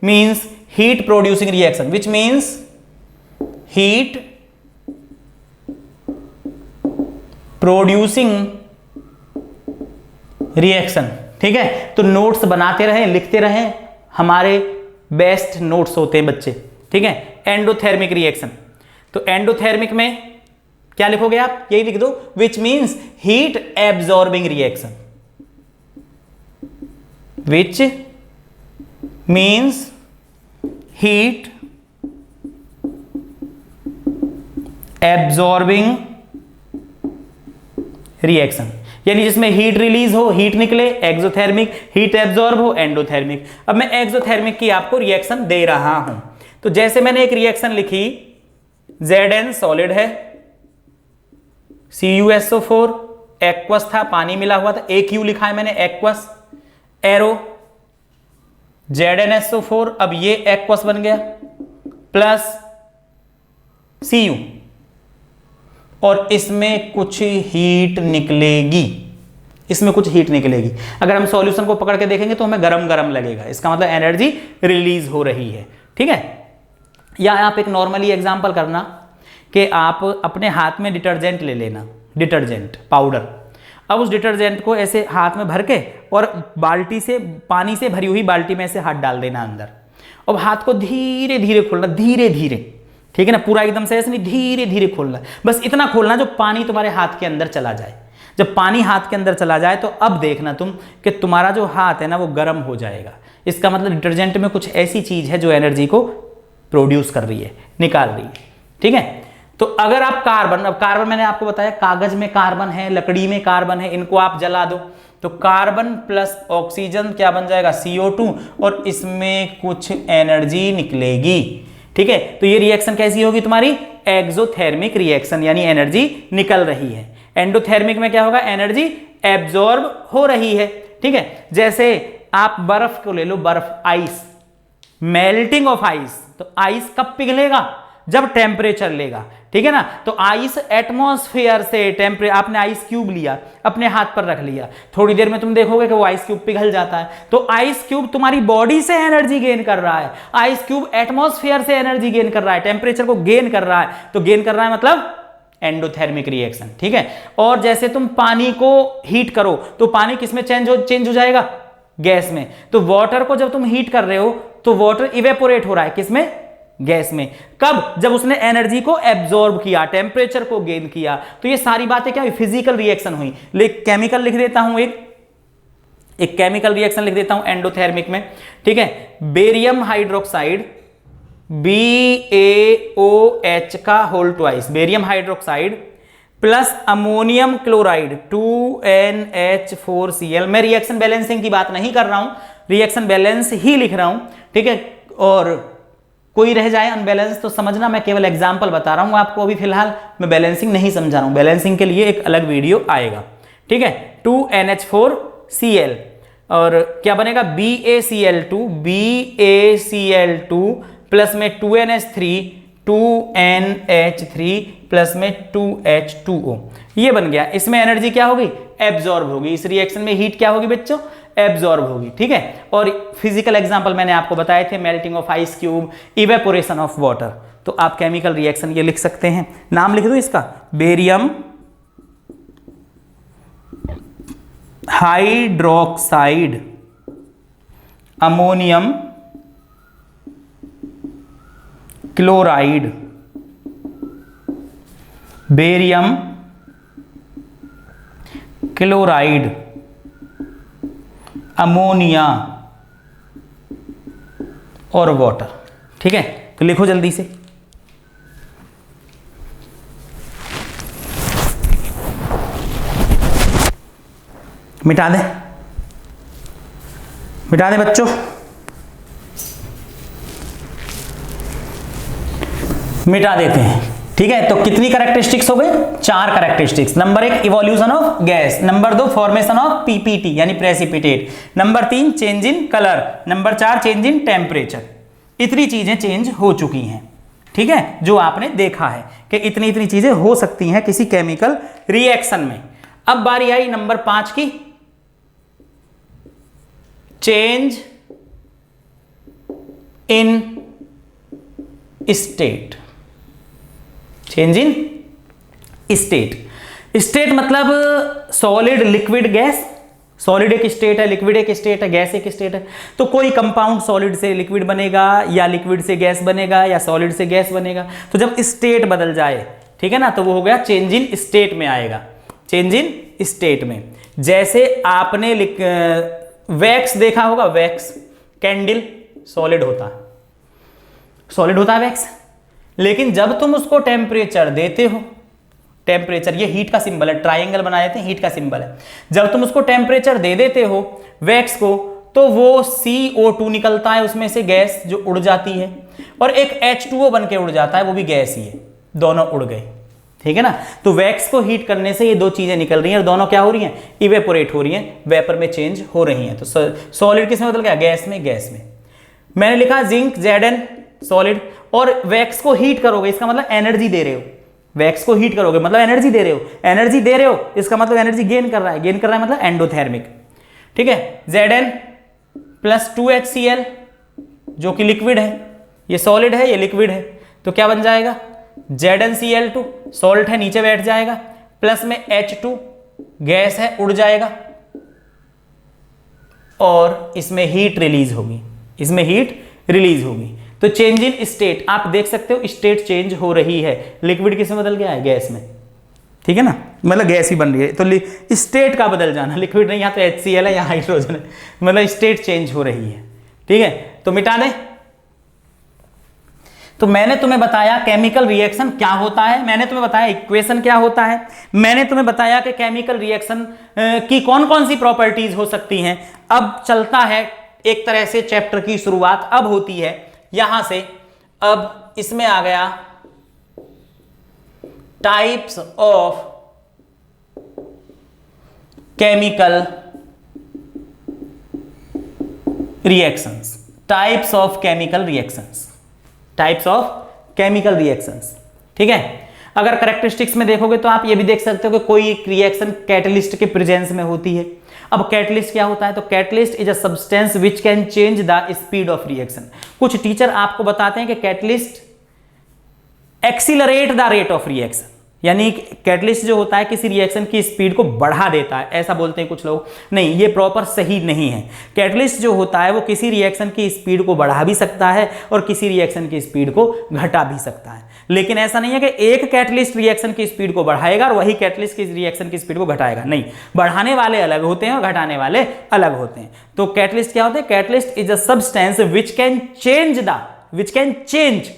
S1: means heat producing reaction, which means heat producing reaction. ठीक है, तो नोट्स बनाते रहें, लिखते रहें, हमारे बेस्ट नोट्स होते हैं बच्चे। ठीक है, एंडोथर्मिक रिएक्शन। तो एंडोथर्मिक में क्या लिखोगे आप? यही लिख दो, which means heat absorbing reaction, which means heat absorbing reaction, यानी जिसमें हीट रिलीज हो, हीट निकले, एक्सोथर्मिक, हीट एब्जॉर्ब हो, एंडोथर्मिक। अब मैं एक्सोथर्मिक की आपको रिएक्शन दे रहा हूं। तो जैसे मैंने एक रिएक्शन लिखी, Zn सॉलिड है, CuSO4 एक्वस था, पानी मिला हुआ था, AQ लिखा है मैंने, एक्वस, एरो, ZnSO4, अब ये एक्वस बन गया, प्लस Cu, और इसमें कुछ हीट निकलेगी, इसमें कुछ हीट निकलेगी। अगर हम सॉल्यूशन को पकड़ के देखेंगे तो हमें गरम गरम लगेगा, इसका मतलब एनर्जी रिलीज हो रही है। ठीक है, या आप एक नॉर्मली एग्जांपल करना कि आप अपने हाथ में डिटर्जेंट ले लेना, डिटर्जेंट पाउडर। अब उस डिटर्जेंट को ऐसे हाथ में भर के और बाल्टी से, पानी से भरी हुई बाल्टी में ऐसे हाथ डाल देना अंदर, अब हाथ को धीरे धीरे खोलना, धीरे धीरे, ठीक है ना, पूरा एकदम से ऐसे नहीं, धीरे धीरे खोलना, बस इतना खोलना जो पानी तुम्हारे हाथ के अंदर चला जाए। जब पानी हाथ के अंदर चला जाए तो अब देखना तुम कि तुम्हारा जो हाथ है ना वो गर्म हो जाएगा। इसका मतलब डिटर्जेंट में कुछ ऐसी चीज है जो एनर्जी को प्रोड्यूस कर रही है, निकाल रही है। ठीक है, तो अगर आप कार्बन, अब कार्बन मैंने आपको बताया कागज में कार्बन है, लकड़ी में कार्बन है, इनको आप जला दो तो कार्बन प्लस ऑक्सीजन क्या बन जाएगा? CO2, और इसमें कुछ एनर्जी निकलेगी। ठीक है, तो ये रिएक्शन कैसी होगी तुम्हारी? एक्सोथर्मिक रिएक्शन, यानी एनर्जी निकल रही है। एंडोथर्मिक में क्या होगा? एनर्जी एब्जॉर्ब हो रही है। ठीक है, जैसे आप बर्फ को ले लो, बर्फ, आइस, मेल्टिंग ऑफ आइस, तो आइस कब पिघलेगा? जब टेम्परेचर लेगा। ठीक है ना, तो आइस एटमॉस्फेयर से आपने आइस क्यूब लिया, अपने हाथ पर रख लिया, थोड़ी देर में तुम देखोगे कि वो आइस क्यूब पिघल जाता है। तो आइस क्यूब तुम्हारी बॉडी से एनर्जी गेन कर रहा है, आइस क्यूब एटमॉस्फेयर से एनर्जी गेन कर रहा है, टेम्परेचर को गेन कर रहा है। तो गेन कर रहा है मतलब एंडोथर्मिक रिएक्शन। ठीक है, और जैसे तुम पानी को हीट करो तो पानी किसमें चेंज हो जाएगा? गैस में। तो वाटर को जब तुम हीट कर रहे हो तो वाटर इवेपोरेट हो रहा है, किसमें? गैस में। कब? जब उसने एनर्जी को एब्जॉर्ब किया, टेम्परेचर को गेन किया। तो ये सारी बातें क्या हुई? फिजिकल रिएक्शन हुई। केमिकल लिख देता हूं, एक केमिकल रिएक्शन लिख देता हूं एंडोथर्मिक में। ठीक है, बेरियम हाइड्रोक्साइड, BaOH का whole twice, barium hydroxide plus ammonium chloride 2NH4Cl। मैं रिएक्शन बैलेंसिंग की बात नहीं कर रहा हूं, रिएक्शन बैलेंस ही लिख रहा हूं। ठीक है, और कोई रह जाए अनबैलेंस तो समझना मैं केवल एग्जांपल बता रहा हूं आपको, अभी फिलहाल मैं बैलेंसिंग नहीं समझा रहा हूं, बैलेंसिंग के लिए एक अलग वीडियो आएगा। ठीक है, 2NH4Cl और क्या बनेगा? BaCl2 प्लस में 2NH3 प्लस में 2H2O, ये बन गया। इसमें एनर्जी क्या होगी? एब्जॉर्ब होगी। इस रिएक्शन में हीट क्या होगी बच्चों? एब्जॉर्ब होगी। ठीक है, और फिजिकल एग्जांपल मैंने आपको बताए थे, melting of ice cube, evaporation of water. तो आप केमिकल रिएक्शन ये लिख सकते हैं, नाम लिख दो इसका, barium hydroxide ammonium chloride, barium chloride, ammonia और वाटर। ठीक है, तो लिखो जल्दी से। मिटा दें, मिटा दें बच्चों, मिटा देते हैं। ठीक है, तो कितनी कैरेक्टरिस्टिक्स हो गए? 4 characteristics. Number 1 evolution of gas, number 2 formation of PPT यानी precipitate, number 3 change in colour, number 4 change in temperature. इतनी चीजें चेंज हो चुकी हैं, ठीक है, जो आपने देखा है कि इतनी इतनी चीजें हो सकती हैं किसी केमिकल रिएक्शन में। अब बारी आई नंबर 5 की, change in state. Change in state, state मतलब सॉलिड, लिक्विड, गैस। सॉलिड एक स्टेट है, लिक्विड एक स्टेट है, गैस एक स्टेट है। तो कोई कंपाउंड सॉलिड से लिक्विड बनेगा या लिक्विड से गैस बनेगा या सॉलिड से गैस बनेगा। तो जब स्टेट बदल जाए, ठीक है ना, तो वो हो गया चेंज इन स्टेट में आएगा, चेंज इन स्टेट में। जैसे आपने वैक्स देखा होगा, वैक्स कैंडल सॉलिड होता है, सॉलिड होता है वैक्स, लेकिन जब तुम उसको टेम्परेचर देते हो, टेम्परेचर ये हीट का सिंबल है, ट्राइंगल बना देते हैं, हीट का सिंबल है। जब तुम उसको टेम्परेचर दे देते हो वैक्स को, तो वो CO2 निकलता है उसमें से गैस जो उड़ जाती है, और एक H2O बन के उड़ जाता है, वो भी गैस ही है, दोनों उड़ गए, ठीक है ना। तो वैक्स को हीट करने से ये दो चीजें निकल रही हैं और दोनों क्या हो रही हैं? इवेपोरेट हो रही हैं, वेपर में चेंज हो रही हैं। तो सॉलिड किस में बदल गया? गैस में, गैस में। मैंने लिखा जिंक Zn सॉलिड, और वैक्स को हीट करोगे इसका मतलब एनर्जी दे रहे हो, वैक्स को हीट करोगे मतलब एनर्जी दे रहे हो, एनर्जी दे रहे हो इसका मतलब एनर्जी गेन कर रहा है, गेन कर रहा है मतलब एंडोथर्मिक, ठीक है। Zn प्लस 2HCl जो कि लिक्विड है, ये सॉलिड है, ये लिक्विड है, तो क्या बन जाएगा? ZnCl2 सॉल्ट है, नीचे बैठ जाएगा, प्लस में H2 गैस है, उड़ जाएगा, और इसमें हीट रिलीज होगी, इसमें हीट रिलीज होगी। तो चेंज इन स्टेट, आप देख सकते हो स्टेट चेंज हो रही है, लिक्विड किस में बदल गया है? गैस में, ठीक है ना, मतलब गैस ही बन रही है। तो स्टेट का बदल जाना, लिक्विड नहीं, यहाँ तो HCl है, यहाँ हाइड्रोजन है, मतलब स्टेट चेंज हो रही है, ठीक है। तो मिटा दें। तो मैंने तुम्हें बताया केमिकल रिएक्शन क्या होता है, मैंने तुम्हें बताया इक्वेशन क्या होता है, मैंने तुम्हें बताया कि केमिकल रिएक्शन की कौन कौन सी प्रॉपर्टीज हो सकती हैं। अब चलता है एक तरह से चैप्टर की शुरुआत अब होती है यहां से। अब इसमें आ गया types of chemical reactions, types of chemical reactions, types of chemical reactions, ठीक है। अगर कैरेक्टरिस्टिक्स में देखोगे तो आप ये भी देख सकते हो कि कोई रिएक्शन कैटलिस्ट के प्रेजेंस में होती है। अब कैटलिस्ट क्या होता है? तो catalyst is a substance which can change the speed of reaction. कुछ टीचर आपको बताते हैं कि catalyst accelerate the rate of reaction, यानी कैटलिस्ट जो होता है किसी रिएक्शन की स्पीड को बढ़ा देता है, ऐसा बोलते हैं कुछ लोग। नहीं, ये प्रॉपर सही नहीं है। कैटलिस्ट जो होता है वो किसी रिएक्शन की स्पीड को बढ़ा भी सकता है और किसी रिएक्शन की स्पीड को घटा भी सकता है, लेकिन ऐसा नहीं है कि एक कैटलिस्ट रिएक्शन की स्पीड को बढ़ाएगा और वही कैटलिस्ट की रिएक्शन की स्पीड को घटाएगा। नहीं, बढ़ाने वाले अलग होते हैं और घटाने वाले अलग होते हैं। तो कैटलिस्ट क्या होते हैं? Catalyst is a substance which can change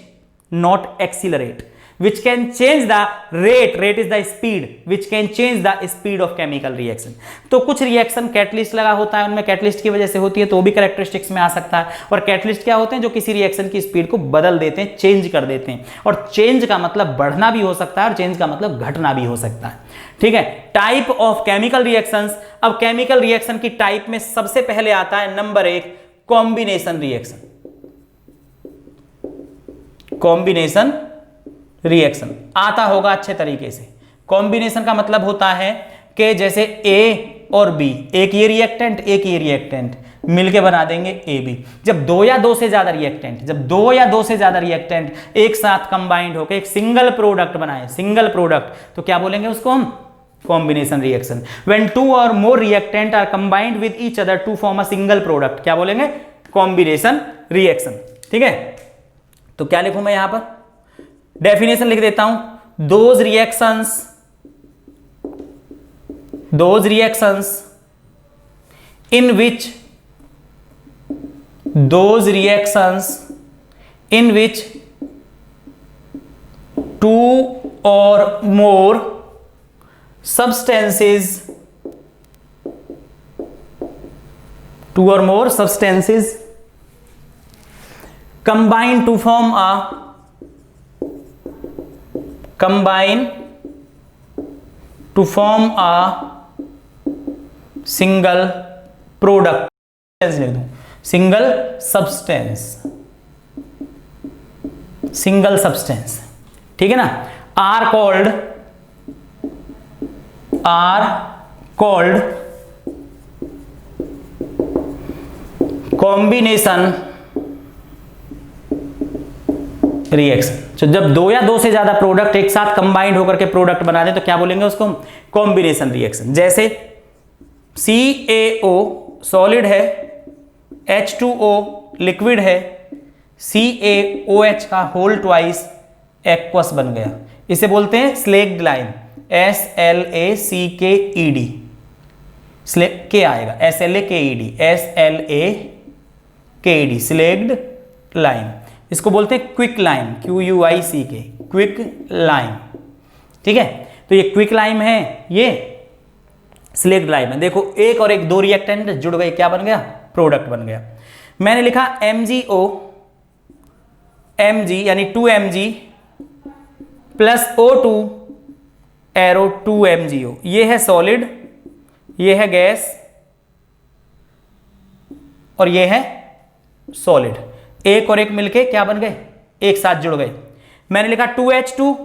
S1: not accelerate, which can change the rate is the speed, which can change the speed of chemical reaction। तो कुछ रिएक्शन कैटलिस्ट लगा होता है, उनमें कैटलिस्ट की वजह से होती है, तो वो भी कैरेक्टरिस्टिक्स में आ सकता है। और कैटलिस्ट क्या होते हैं? जो किसी रिएक्शन की स्पीड को बदल देते हैं, चेंज कर देते हैं। और चेंज का मतलब बढ़ना भी हो सकता है और चेंज का मतलब घटना भी हो सकता है, ठीक है। Type of chemical reactions. अब केमिकल रिएक्शन की टाइप में सबसे पहले आता है number 1 combination reaction. Combination reaction आता होगा अच्छे तरीके से। कॉम्बिनेशन का मतलब होता है कि जैसे ए और बी, एक ये रिएक्टेंट मिलके बना देंगे AB। जब दो या दो से ज्यादा रिएक्टेंट एक साथ कंबाइंड होकर एक सिंगल प्रोडक्ट बनाए, सिंगल प्रोडक्ट, तो क्या बोलेंगे उसको हम? Combination reaction. When 2 or more reactant are combined with each other to form a single product, क्या बोलेंगे? कॉम्बिनेशन रिएक्शन, ठीक है। तो क्या लिखूं मैं यहां पर? डेफिनेशन लिख देता हूं। those reactions in which 2 or more substances combine to form a combine to form a single product, लिख दूं सिंगल सब्सटेंस, सिंगल सब्सटेंस, ठीक है ना। Are called combination reaction. तो जब दो या दो से ज्यादा प्रोडक्ट एक साथ कंबाइंड होकर के प्रोडक्ट बना दे तो क्या बोलेंगे उसको, कॉम्बिनेशन रिएक्शन। जैसे CaO सॉलिड है, H2O लिक्विड है, CaOH का होल ट्वाइस एक्वस बन गया, इसे बोलते हैं स्लेक्ड लाइम, SLACKED, के आएगा SLAKED, स्लेक्ड लाइम। इसको बोलते हैं quick lime, QUICK, quick lime, ठीक है। तो ये क्विक लाइम है, ये स्लेक्ड लाइम है। देखो एक और एक दो रिएक्टेंट जुड़ गए, क्या बन गया, प्रोडक्ट बन गया। मैंने लिखा MgO, Mg यानी 2Mg plus O2 arrow 2MgO, ये है सॉलिड, ये है गैस और ये है सॉलिड। एक और एक मिलके क्या बन गए, एक साथ जुड़ गए। मैंने लिखा 2H2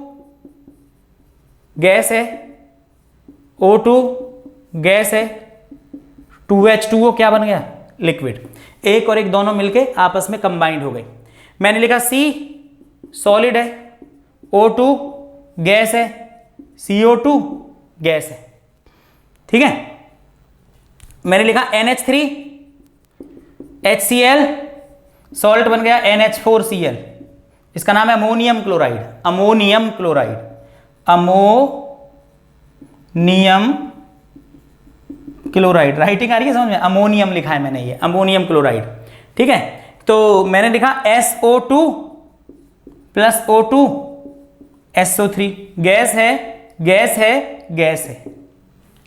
S1: गैस है, O2 गैस है, 2H2O क्या बन गया, लिक्विड। एक और एक दोनों मिलके आपस में कंबाइंड हो गए। मैंने लिखा C सॉलिड है, O2 गैस है, CO2 गैस है, ठीक है। मैंने लिखा NH3 HCl सॉल्ट बन गया, NH4Cl, इसका नाम है ammonium chloride, ammonium chloride, ammonium chloride. Writing आ रही है समझ में, अमोनियम लिखा है मैंने, ये अमोनियम क्लोराइड, ठीक है। तो मैंने लिखा SO2 plus O2 SO3, gas है, गैस है, गैस है।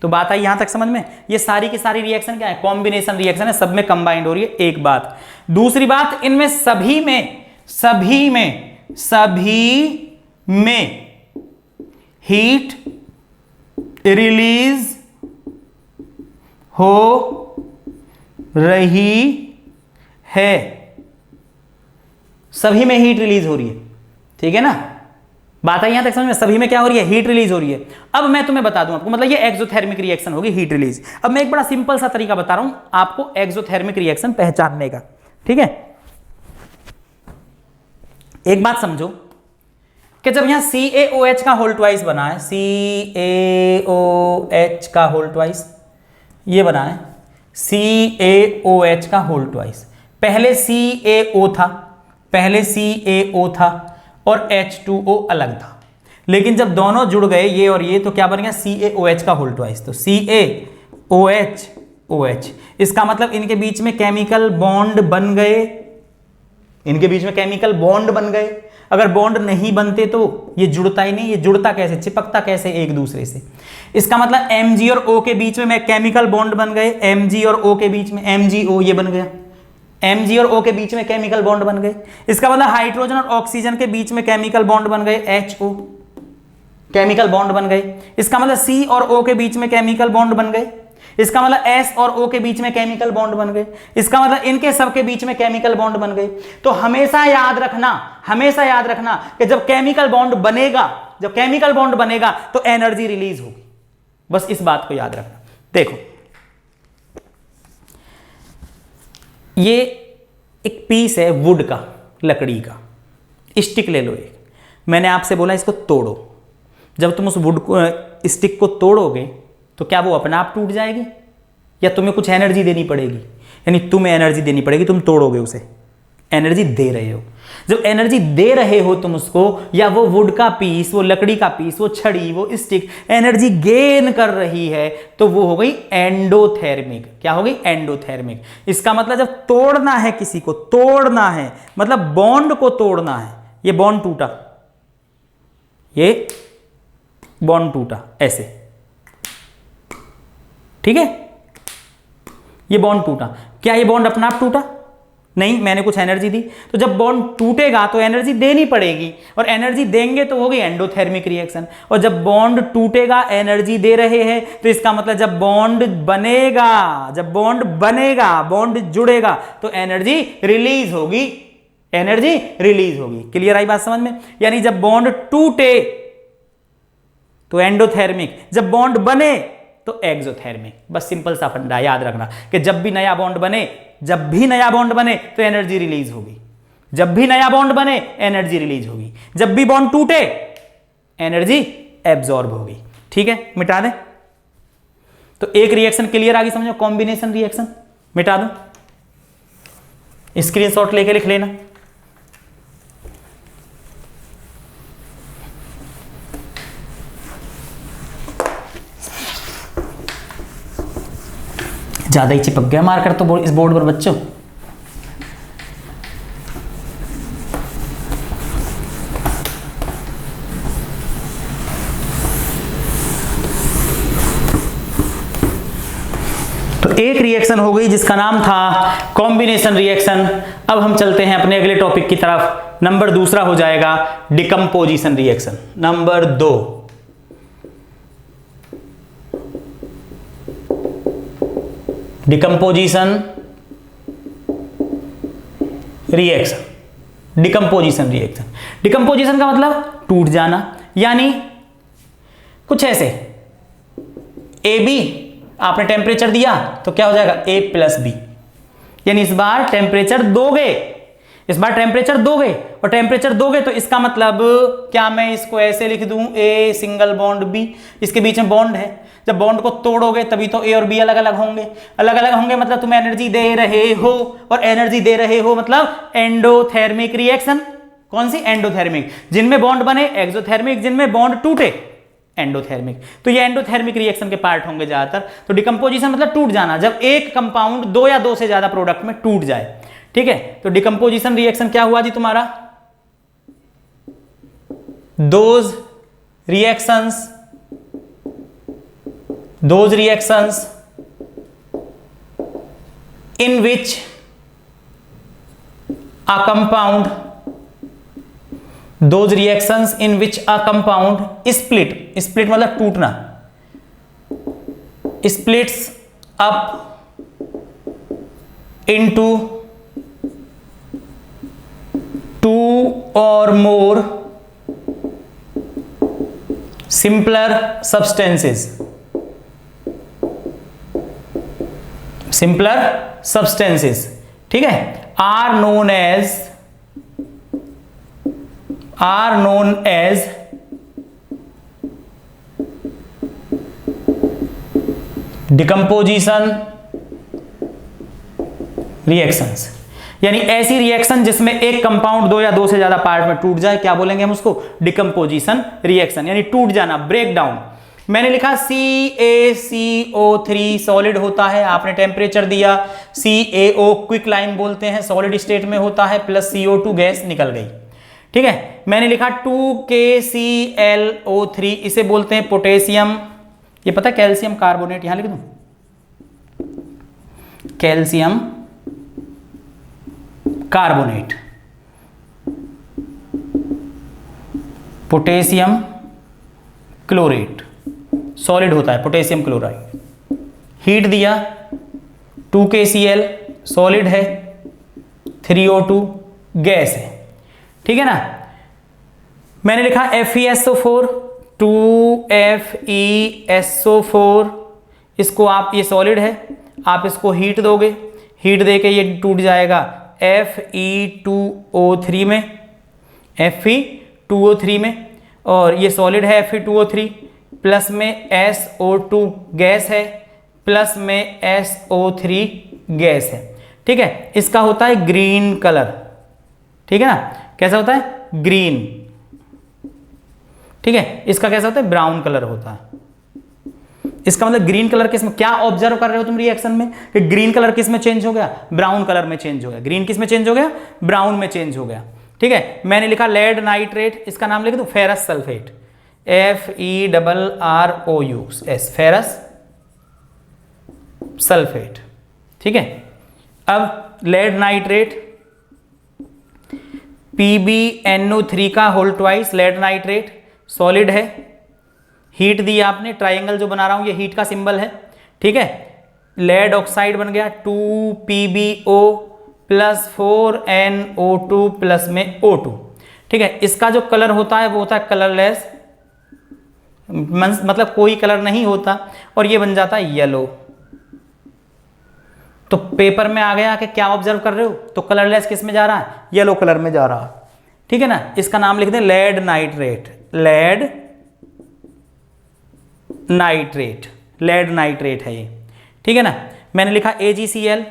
S1: तो बात आई यहां तक समझ में। ये सारी की सारी रिएक्शन क्या है, कॉम्बिनेशन रिएक्शन है, सब में कंबाइंड हो रही है। एक बात। दूसरी बात, इनमें सभी में हीट रिलीज हो रही है, सभी में हीट रिलीज हो रही है, ठीक है ना। बात आई यहां तक समझ में, सभी में क्या हो रही है, हीट रिलीज हो रही है। अब मैं तुम्हें बता दूं आपको, मतलब ये एक्सोथर्मिक रिएक्शन होगी, हीट रिलीज। अब मैं एक बड़ा सिंपल सा तरीका बता रहा हूं आपको एक्सोथर्मिक रिएक्शन पहचानने का, ठीक है। एक बात समझो कि जब यहां CaOH का होल ट्वाइस बना है, CaOH का होल ट्वाइस ये बना है, CaOH का होल ट्वाइस, पहले CaO था और H2O अलग था, लेकिन जब दोनों जुड़ गए ये और ये तो क्या बन गया, CaOH का होल ट्वाइस। तो CaOH, इसका मतलब इनके बीच में केमिकल बॉन्ड बन गए, इनके बीच में केमिकल बॉन्ड बन गए। अगर बॉन्ड नहीं बनते तो ये जुड़ता ही नहीं, ये जुड़ता कैसे, चिपकता कैसे एक दूसरे से। इसका मतलब Mg और O के बीच में केमिकल बॉन्ड बन गए, Mg और O के बीच में MgO ये बन गया, Mg और O के बीच में केमिकल बॉन्ड बन गए। इसका मतलब हाइड्रोजन और ऑक्सीजन के बीच में केमिकल बॉन्ड बन गए, HO केमिकल बॉन्ड बन गए। इसका मतलब C और O के बीच में केमिकल बॉन्ड बन गए। इसका मतलब S और O के बीच में केमिकल बॉन्ड बन गए। इसका मतलब इनके सब के बीच में केमिकल बॉन्ड बन गए। तो हमेशा याद रखना कि जब केमिकल बॉन्ड बनेगा तो एनर्जी रिलीज होगी। बस इस बात को याद रखना। देखो ये एक पीस है वुड का, लकड़ी का, स्टिक ले लो एक। मैंने आपसे बोला इसको तोड़ो। जब तुम उस वुड को, स्टिक को तोड़ोगे तो क्या वो अपने आप टूट जाएगी या तुम्हें कुछ एनर्जी देनी पड़ेगी? यानी तुम्हें एनर्जी देनी पड़ेगी, तुम तोड़ोगे उसे, एनर्जी दे रहे हो। जब एनर्जी दे रहे हो तुम उसको, या वो वुड का पीस, वो लकड़ी का पीस, वो छड़ी, वो स्टिक एनर्जी गेन कर रही है, तो वो हो गई एंडोथर्मिक। क्या हो गई? एंडोथर्मिक। इसका मतलब जब तोड़ना है, किसी को तोड़ना है, मतलब बॉन्ड को तोड़ना है। ये बॉन्ड टूटा, ये बॉन्ड टूटा ऐसे, ठीक है, ये बॉन्ड टूटा। क्या ये बॉन्ड अपने आप टूटा? नहीं, मैंने कुछ एनर्जी दी, तो जब बॉन्ड टूटेगा तो एनर्जी देनी पड़ेगी, और एनर्जी देंगे तो होगी एंडोथर्मिक रिएक्शन। और जब बॉन्ड टूटेगा, एनर्जी दे रहे हैं, तो इसका मतलब जब बॉन्ड बनेगा, बॉन्ड जुड़ेगा, तो एनर्जी रिलीज होगी, क्लियर आई बात समझ में? यानी जब बॉन्ड टूटे तो एंडोथर्मिक, जब बॉन्ड बने तो एक्सोथर्मिक। बस सिंपल सा फंडा याद रखना कि जब भी नया बॉन्ड बने तो एनर्जी रिलीज होगी, जब भी नया बॉन्ड बने एनर्जी रिलीज होगी, जब भी बॉन्ड टूटे एनर्जी एब्जॉर्ब होगी। ठीक है, मिटा दें। तो एक रिएक्शन क्लियर आ गई समझो, कॉम्बिनेशन रिएक्शन। मिटा दो, स्क्रीनशॉट लेके लिख लेना। ज्यादा ही चिपक गया मार्कर तो इस बोर्ड पर बच्चों। तो एक रिएक्शन हो गई जिसका नाम था कॉम्बिनेशन रिएक्शन। अब हम चलते हैं अपने अगले टॉपिक की तरफ। नंबर दूसरा हो जाएगा decomposition reaction. Number 2 decomposition reaction. Decomposition का मतलब टूट जाना, यानी कुछ ऐसे ए बी आपने टेम्परेचर दिया तो क्या हो जाएगा A + B, यानी इस बार टेम्परेचर दोगे और टेम्परेचर दोगे तो इसका मतलब क्या मैं इसको ऐसे लिख दूं A सिंगल बॉन्ड B, इसके बीच में बॉन्ड है। जब बॉन्ड को तोड़ोगे तभी तो A और B अलग अलग होंगे, मतलब तुम एनर्जी दे रहे हो, और एनर्जी दे रहे हो मतलब एंडोथर्मिक रिएक्शन। कौन सी? एंडोथर्मिक। जिनमें बॉन्ड बने एक्सोथर्मिक, जिनमें बॉन्ड टूटे एंडोथर्मिक। तो ये एंडोथर्मिक रिएक्शन के पार्ट होंगे ज्यादातर। तो डिकम्पोजिशन मतलब टूट जाना, जब एक कंपाउंड 2 या 2 से ज्यादा प्रोडक्ट में टूट जाए। ठीक है, तो डिकम्पोजिशन रिएक्शन क्या हुआ जी तुम्हारा? Those reactions in which a compound split मतलब टूटना, splits up into 2 or more simpler substances ठीक है, are known as decomposition reactions. यानी ऐसी रिएक्शन जिसमें एक कंपाउंड 2 या 2 से ज्यादा पार्ट में टूट जाए, क्या बोलेंगे हम उसको? डिकम्पोजिशन रिएक्शन, यानी टूट जाना, ब्रेक डाउन। मैंने लिखा CaCO3 सॉलिड होता है, आपने टेम्परेचर दिया, CaO क्विक लाइन बोलते हैं, सॉलिड स्टेट में होता है, प्लस CO2 गैस निकल गई। ठीक है, मैंने लिखा 2KClO3, इसे बोलते हैं पोटेशियम, ये पता है कैल्शियम कार्बोनेट, यहां लिख दूं calcium carbonate, potassium chlorate, solid होता है पोटेशियम क्लोराइड। हीट दिया 2KCl सॉलिड है, 3O2 गैस है। ठीक है ना। मैंने लिखा FeSO4, 2FeSO4, इसको आप, ये सॉलिड है, आप इसको हीट दोगे, हीट देके ये टूट जाएगा Fe2O3 में, और ये सॉलिड है Fe2O3, प्लस में SO2 गैस है, प्लस में SO3 गैस है। ठीक है, इसका होता है ग्रीन कलर। ठीक है ना, कैसा होता है? ग्रीन। ठीक है, इसका कैसा होता है? ब्राउन कलर होता है। इसका मतलब ग्रीन कलर किस में, क्या ऑब्जर्व कर रहे हो तुम रिएक्शन में कि ग्रीन कलर किस में चेंज हो गया? ब्राउन कलर में चेंज हो गया। ग्रीन किस में चेंज हो गया? ब्राउन में चेंज हो गया। ठीक है, मैंने लिखा लेड नाइट्रेट, इसका नाम लिख दो ferrous sulphate, FeRROUS, ferrous sulphate. ठीक है, अब लेड नाइट्रेट PbNO3 का whole twice, lead nitrate solid है, हीट दी आपने, ट्राइंगल जो बना रहा हूं ये हीट का सिंबल है, ठीक है। लेड ऑक्साइड बन गया 2PbO प्लस 4NO2 प्लस में O2, ठीक है। इसका जो कलर होता है वो होता है कलरलेस, मतलब कोई कलर नहीं होता, और ये बन जाता है येलो। तो पेपर में आ गया कि क्या ऑब्जर्व कर रहे हो, तो कलरलेस किस में जा रहा है, येलो कलर में जा रहा है, ठीक है ना। इसका नाम लिख दें lead nitrate, lead nitrate, lead nitrate है ये, ठीक है ना। मैंने लिखा AgCl,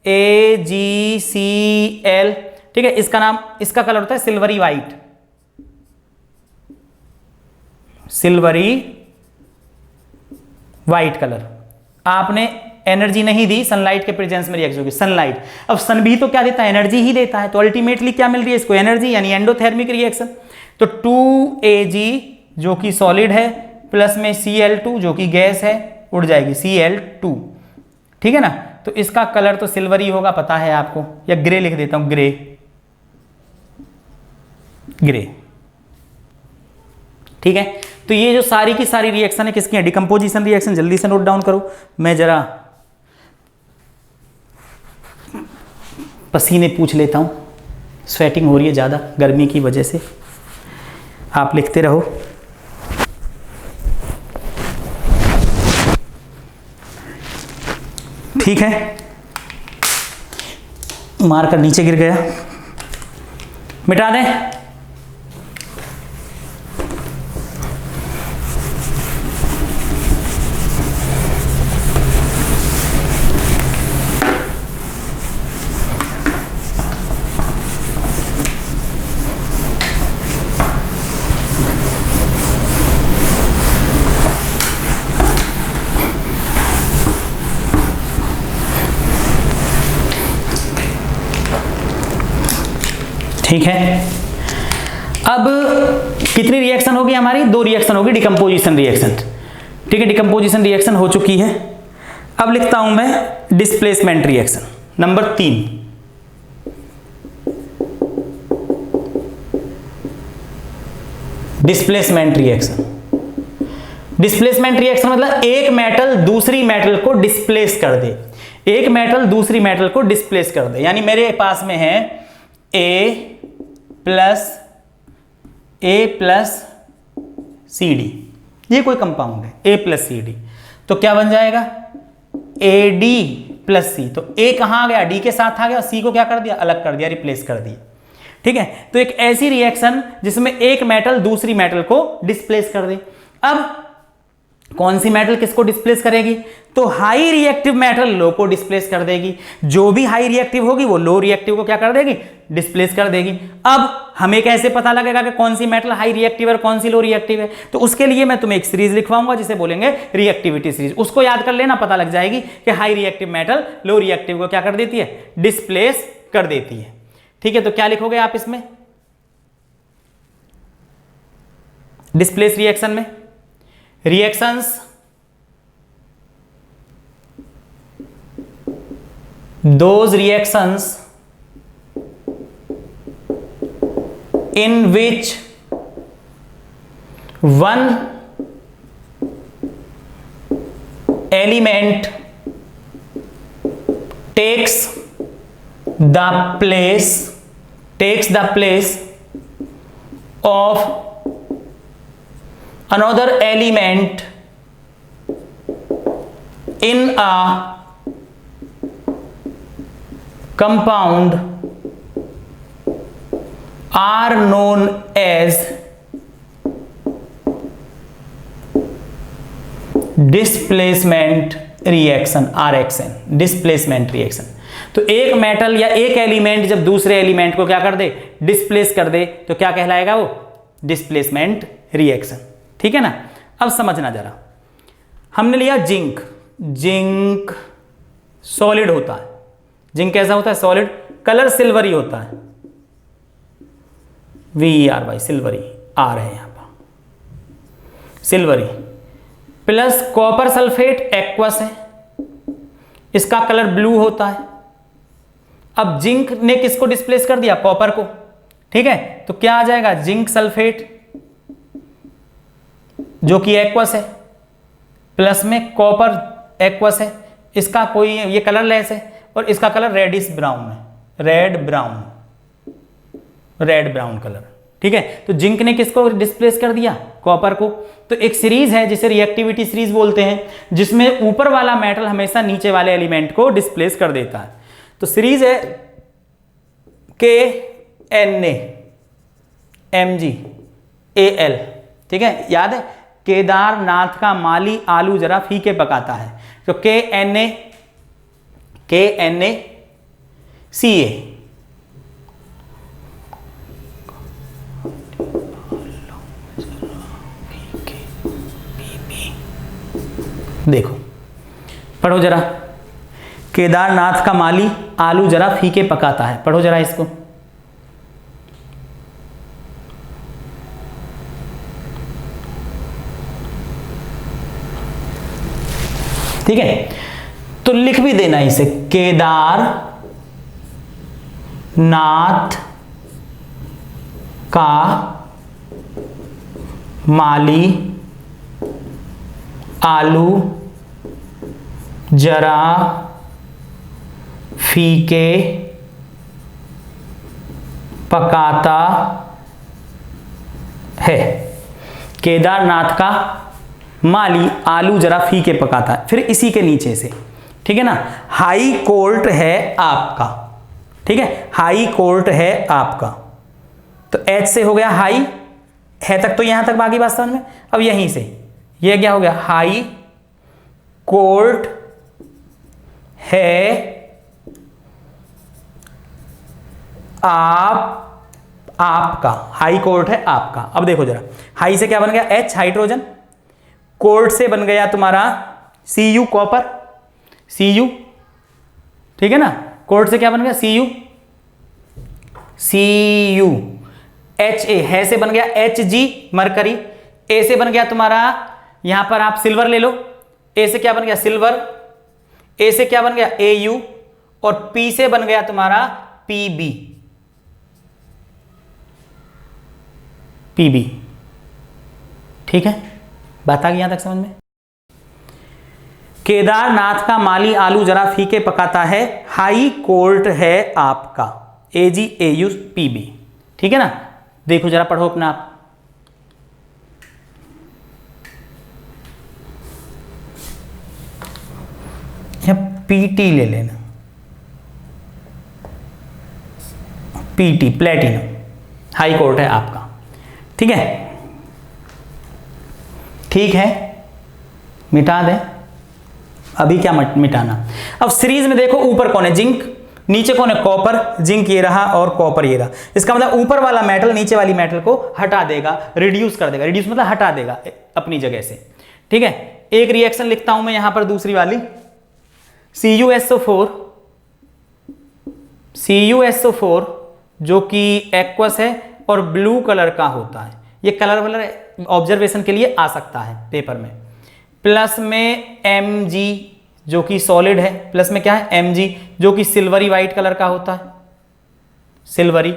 S1: AgCl, ठीक है। इसका नाम, इसका कलर होता है silvery white, silvery white colour. आपने एनर्जी नहीं दी, सनलाइट के प्रेजेंस में रिएक्ट होगी, सनलाइट। अब सन भी तो क्या देता है, एनर्जी ही देता है, तो अल्टीमेटली क्या मिल रही है इसको, एनर्जी, यानी एंडोथर्मिक रिएक्शन। तो 2Ag जो कि सॉलिड है प्लस में Cl2 जो कि गैस है, उड़ जाएगी Cl2, ठीक है ना। तो इसका कलर तो सिल्वरी होगा, पता है आपको, या ग्रे लिख देता हूं, ग्रे, ग्रे, ठीक है। तो ये जो सारी की सारी रिएक्शन है किसकी है, डिकम्पोजिशन रिएक्शन। जल्दी से नोट डाउन करो, मैं जरा पसीने पूछ लेता हूं, स्वेटिंग हो रही है ज़्यादा गर्मी की वजह से, आप लिखते रहो। ठीक है, मारकर नीचे गिर गया, मिटा दें। ठीक है, अब कितनी रिएक्शन होगी हमारी, 2 रिएक्शन होगी, डिकम्पोजिशन रिएक्शन, ठीक है। डिकम्पोजिशन रिएक्शन हो चुकी है। अब लिखता हूं मैं displacement reaction number 3। Displacement reaction, displacement reaction मतलब एक मेटल दूसरी मेटल को डिस्प्लेस कर दे, एक मेटल दूसरी मेटल को डिस्प्लेस कर दे। यानी मेरे पास में है A प्लस CD, ये कोई कंपाउंड है A प्लस CD, तो क्या बन जाएगा AD प्लस C। तो A कहां आ गया, D के साथ आ गया, C को क्या कर दिया, अलग कर दिया, रिप्लेस कर दिया, ठीक है। तो एक ऐसी रिएक्शन जिसमें एक मेटल दूसरी मेटल को डिस्प्लेस कर दे। अब कौन सी मेटल किसको डिस्प्लेस करेगी, तो हाई रिएक्टिव मेटल लो को डिस्प्लेस कर देगी, जो भी हाई रिएक्टिव होगी वो लो रिएक्टिव को क्या कर देगी, डिस्प्लेस कर देगी। अब हमें कैसे पता लगेगा कि कौन सी मेटल हाई रिएक्टिव है और कौन सी लो रिएक्टिव है, तो उसके लिए मैं तुम्हें एक सीरीज लिखवाऊंगा जिसे बोलेंगे रिएक्टिविटी सीरीज। उसको याद कर लेना, पता लग जाएगी कि high reactive metal low reactive को क्या कर देती है, डिस्प्लेस कर देती है, ठीक है। तो क्या लिखोगे आप इसमें, डिस्प्लेस रिएक्शन में, reactions those reactions in which one element takes the place of another element in a compound are known as displacement reaction, RXN, displacement reaction। तो एक मेटल या एक एलिमेंट जब दूसरे एलिमेंट को क्या कर दे, डिस्प्लेस कर दे, तो क्या कहलाएगा वो, डिस्प्लेसमेंट रिएक्शन, ठीक है ना। अब समझना जरा, हमने लिया जिंक, जिंक सॉलिड होता है, जिंक कैसा होता है, सॉलिड, कलर सिल्वरी होता है, VERY सिल्वरी, आर है यहां पर silvery, plus copper sulphate aqueous है, इसका कलर ब्लू होता है, अब जिंक ने किसको डिस्प्लेस कर दिया? कॉपर को। ठीक है, तो क्या आ जाएगा? जिंक सल्फेट जो कि एक्वस है, प्लस में कॉपर एक्वस है, इसका कोई ये कलरलेस है और इसका कलर रेडिश ब्राउन है, रेड ब्राउन कलर। ठीक है, तो जिंक ने किसको डिस्प्लेस कर दिया? कॉपर को। तो एक सीरीज है जिसे रिएक्टिविटी सीरीज बोलते हैं, जिसमें ऊपर वाला मेटल हमेशा नीचे वाले एलिमेंट को डिस्प्लेस कर देता है। तो सीरीज है KNA MgAl। ठीक है, याद है? केदारनाथ का माली आलू जरा फीके पकाता है, तो KNaCa। देखो पढ़ो जरा, केदारनाथ का माली आलू जरा फीके पकाता है, पढ़ो जरा इसको। ठीक है, तो लिख भी देना इसे, केदारनाथ का माली आलू जरा फीके पकाता है। केदारनाथ का माली आलू जरा फीके पकाता है। फिर इसी के नीचे से, ठीक है ना, हाई कोर्ट है आपका। ठीक है, हाई कोर्ट है आपका, तो H से हो गया हाई है तक, तो यहां तक बाकी बात समझ में। अब यहीं से ये क्या हो गया? हाई कोर्ट है आपका, हाई कोर्ट है आपका। अब देखो जरा, हाई से क्या बन गया? H हाइड्रोजन, कोर्ट से बन गया तुम्हारा Cu कॉपर, Cu। ठीक है ना, कोर्ट से क्या बन गया? Cu। Ha है से बन गया Hg मरकरी, A से बन गया तुम्हारा, यहां पर आप सिल्वर ले लो, A से क्या बन गया? सिल्वर, A से क्या बन गया? Au, और P से बन गया तुम्हारा Pb। ठीक है, बात आ गई यहां तक समझ में? केदारनाथ का माली आलू जरा फीके पकाता है, हाई कोर्ट है आपका, AgAuPb। ठीक है ना, देखो जरा, पढ़ो अपना आप। PT ले लेना, PT प्लेटिनम, हाई कोर्ट है आपका। ठीक है, ठीक है, मिटा दें, अभी क्या मिटाना। अब सीरीज में देखो, ऊपर कौन है? जिंक, नीचे कौन है? कॉपर। जिंक ये रहा और कॉपर ये रहा, इसका मतलब ऊपर वाला मेटल नीचे वाली मेटल को हटा देगा, रिड्यूस कर देगा। रिड्यूस मतलब हटा देगा अपनी जगह से। ठीक है, एक रिएक्शन लिखता हूं मैं यहां पर, दूसरी वाली, CuSO4 जो कि एक्वस है और ब्लू कलर का होता है, ये कलर ऑब्जर्वेशन के लिए आ सकता है पेपर में। प्लस में Mg जो कि सॉलिड है, प्लस में क्या है? Mg जो कि सिल्वरी वाइट कलर का होता है, सिल्वरी।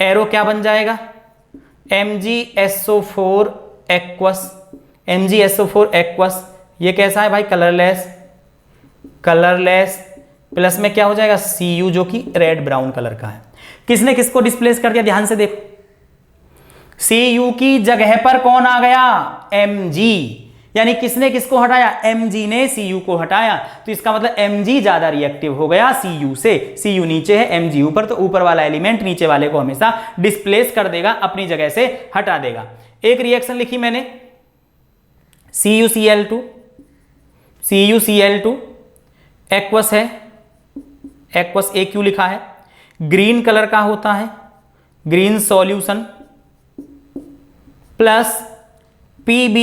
S1: एरो क्या बन जाएगा? MgSO4 एक्वस, MgSO4 एक्वस, ये कैसा है भाई? कलरलेस। प्लस में क्या हो जाएगा? Cu जो कि रेड ब्राउन कलर का है। किसने किसको डिस्प्लेस कर दिया? ध्यान से देखो, Cu की जगह पर कौन आ गया? Mg, यानी किसने किसको हटाया? Mg ने Cu को हटाया, तो इसका मतलब Mg ज्यादा रिएक्टिव हो गया Cu से। Cu नीचे है, Mg ऊपर, तो ऊपर वाला एलिमेंट नीचे वाले को हमेशा डिस्प्लेस कर देगा, अपनी जगह से हटा देगा। एक रिएक्शन लिखी मैंने, CuCl2 एक्वस है, एक्वस AQ लिखा है, ग्रीन कलर का होता है, green solution, plus Pb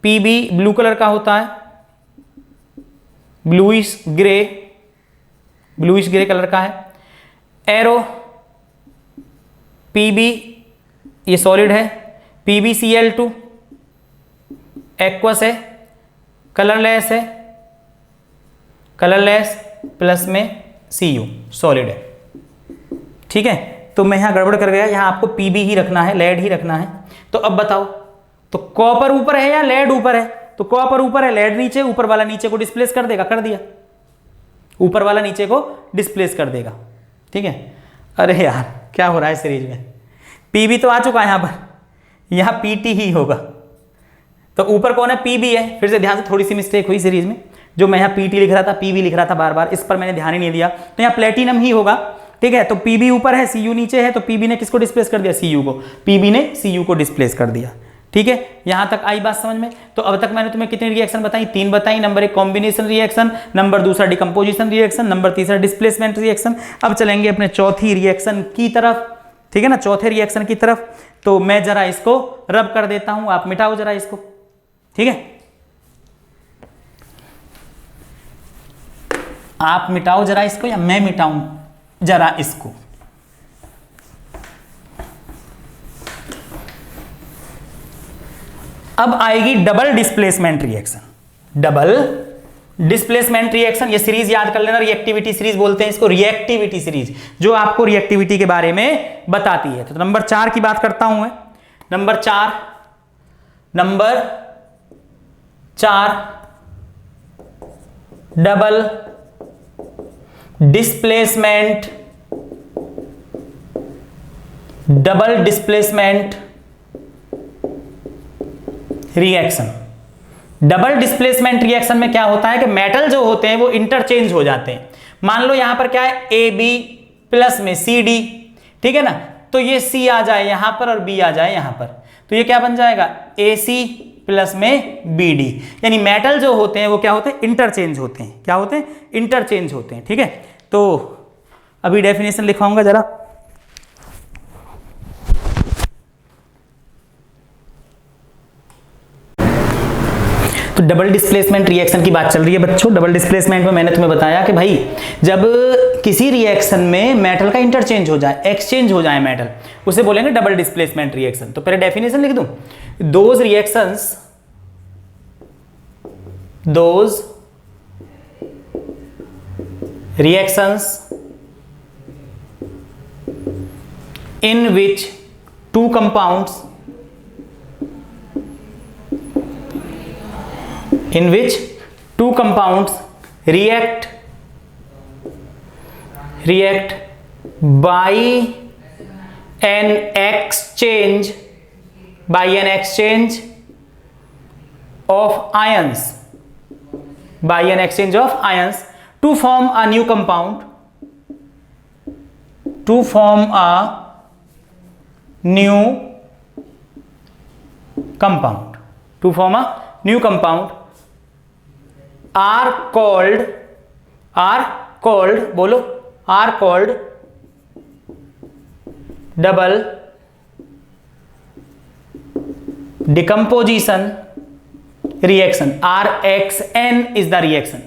S1: blue colour का होता है, ब्लूइश ग्रे कलर का है। एरो Pb ये सॉलिड है, PbCl2 एक्वस है, कलरलेस प्लस में Cu सॉलिड है, ठीक है। तो मैं यहां गड़बड़ कर गया, यहां आपको Pb ही रखना है, लेड ही रखना है। तो अब बताओ, तो कॉपर ऊपर है या लेड ऊपर है? तो कॉपर ऊपर है, लेड नीचे, ऊपर वाला नीचे को डिस्प्लेस कर देगा, कर दिया, ऊपर वाला नीचे को डिस्प्लेस कर देगा, ठीक है। अरे यार क्या हो रहा है सीरीज में, Pb तो आ चुका है यहां पर, यहां Pt ही होगा। तो ऊपर कौन है? Pb है। फिर से ध्यान से, थोड़ी सी मिस्टेक हुई सीरीज में, जो मैं यहाँ Pt लिख रहा था Pb लिख रहा था बार बार, इस पर मैंने ध्यान ही नहीं दिया। तो यहाँ प्लेटिनम ही होगा, ठीक है। तो Pb ऊपर है, Cu नीचे है, तो Pb ने किसको डिस्प्लेस कर दिया? Cu को। Pb ने Cu को डिस्प्लेस कर दिया, ठीक है। यहां तक आई बात समझ में? तो अब तक मैंने तुम्हें कितनी रिएक्शन बताई? 3 बताई। Number 1 combination reaction, number 2 decomposition reaction, number 3 displacement reaction. अब चलेंगे अपने चौथी रिएक्शन की तरफ, ठीक है ना, चौथे रिएक्शन की तरफ। तो मैं जरा इसको रब कर देता हूं, आप मिटाओ जरा इसको, ठीक है। आप मिटाओ जरा इसको या मैं मिटाऊं जरा इसको? अब आएगी double displacement reaction. Double displacement reaction, ये सीरीज याद कर लेना, रिएक्टिविटी सीरीज बोलते हैं इसको, रिएक्टिविटी सीरीज, जो आपको रिएक्टिविटी के बारे में बताती है। तो नंबर 4 की बात करता हूं मैं। Number 4 double displacement reaction. Double displacement reaction में क्या होता है कि मेटल जो होते हैं वो इंटरचेंज हो जाते हैं। मान लो यहां पर क्या है, AB प्लस में CD, ठीक है ना। तो ये C आ जाए यहां पर और B आ जाए यहां पर, तो ये क्या बन जाएगा? AC प्लस में BD। यानी मेटल जो होते हैं वो क्या होते हैं? इंटरचेंज होते हैं। क्या होते हैं? इंटरचेंज होते हैं, ठीक है। तो अभी डेफिनेशन लिखवाऊंगा जरा। तो डबल डिस्प्लेसमेंट रिएक्शन की बात चल रही है बच्चों। डबल डिस्प्लेसमेंट में मैंने तुम्हें बताया कि भाई जब किसी रिएक्शन में मेटल का इंटरचेंज हो जाए, एक्सचेंज हो जाए मेटल, उसे बोलेंगे डबल डिस्प्लेसमेंट रिएक्शन। तो पहले डेफिनेशन लिख दूं, those reactions in which two compounds react by an exchange of ions to form a new compound, are called double decomposition reaction। RXN is the reaction।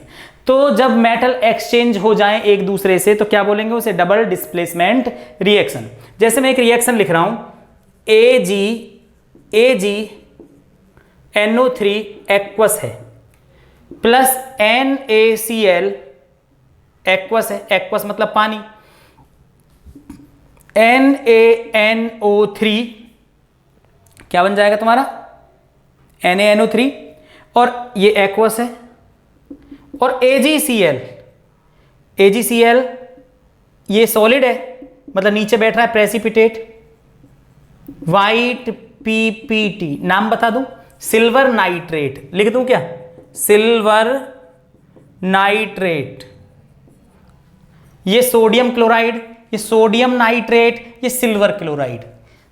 S1: तो जब metal exchange हो जाए एक दूसरे से तो क्या बोलेंगे उसे? Double displacement reaction. जैसे मैं एक रिएक्शन लिख रहा हूं, AgNO3 एक्वस है प्लस NaCl एक्वस है, एक्वस मतलब पानी, NaNO3 क्या बन जाएगा तुम्हारा? NaNO3, और ये एक्वस है, और AgCl ये सॉलिड है, मतलब नीचे बैठ रहा है, प्रेसिपिटेट, वाइट PPT, नाम बता दूं, सिल्वर नाइट्रेट लिख दूं क्या? Silver nitrate. ये सोडियम क्लोराइड, ये सोडियम नाइट्रेट, ये silver chloride,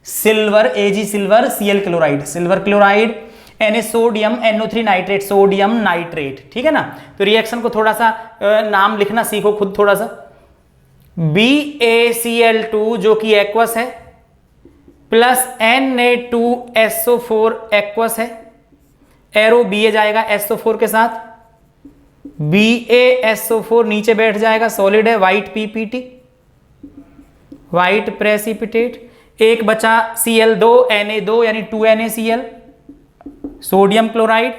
S1: silver Ag silver Cl chloride, silver chloride, Na sodium, NO3 nitrate, sodium nitrate, ठीक है ना। तो रिएक्शन को थोड़ा सा नाम लिखना सीखो खुद थोड़ा सा। BaCl2 जो कि एक्वस है प्लस Na2SO4 एक्वस है, एरो Ba जाएगा SO4 के साथ, BaSO4 नीचे बैठ जाएगा, सॉलिड है, वाइट PPT, वाइट प्रेसिपिटेट, एक बचा Cl2 Na2 यानी 2NaCl, सोडियम क्लोराइड,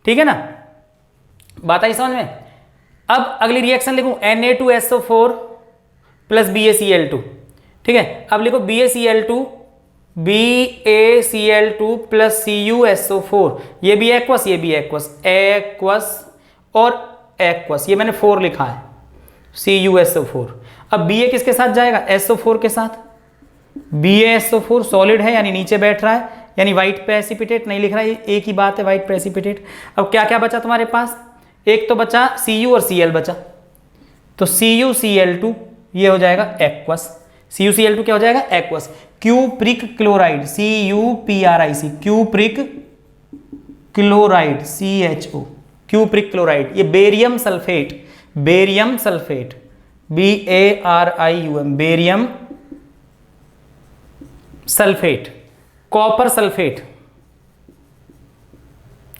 S1: ठीक है ना। बात आई समझ में? अब अगली रिएक्शन लिखूं Na2SO4 प्लस BaCl2, ठीक है। अब लिखो BaCl2 प्लस CuSO4, ये भी एक्वस, ये भी एक्वस, एक्वस और एक्वस, ये मैंने 4 लिखा है, CuSO4। अब Ba किसके साथ जाएगा? SO4 के साथ। BaSO4 सॉलिड है यानी नीचे बैठ रहा है, यानी व्हाइट प्रेसिपिटेट नहीं लिख रहा है, एक ही बात है, व्हाइट प्रेसिपिटेट। अब क्या क्या बचा तुम्हारे पास? एक तो बचा Cu और Cl बचा, तो CuCl2 ये हो जाएगा एक्वस। CuCl2 क्या हो जाएगा? Aqueous. Cupric chloride, CuPric, cupric chloride, CHO, cupric chloride, ये barium sulphate, barium sulphate, BARIUM, barium sulphate, copper sulphate,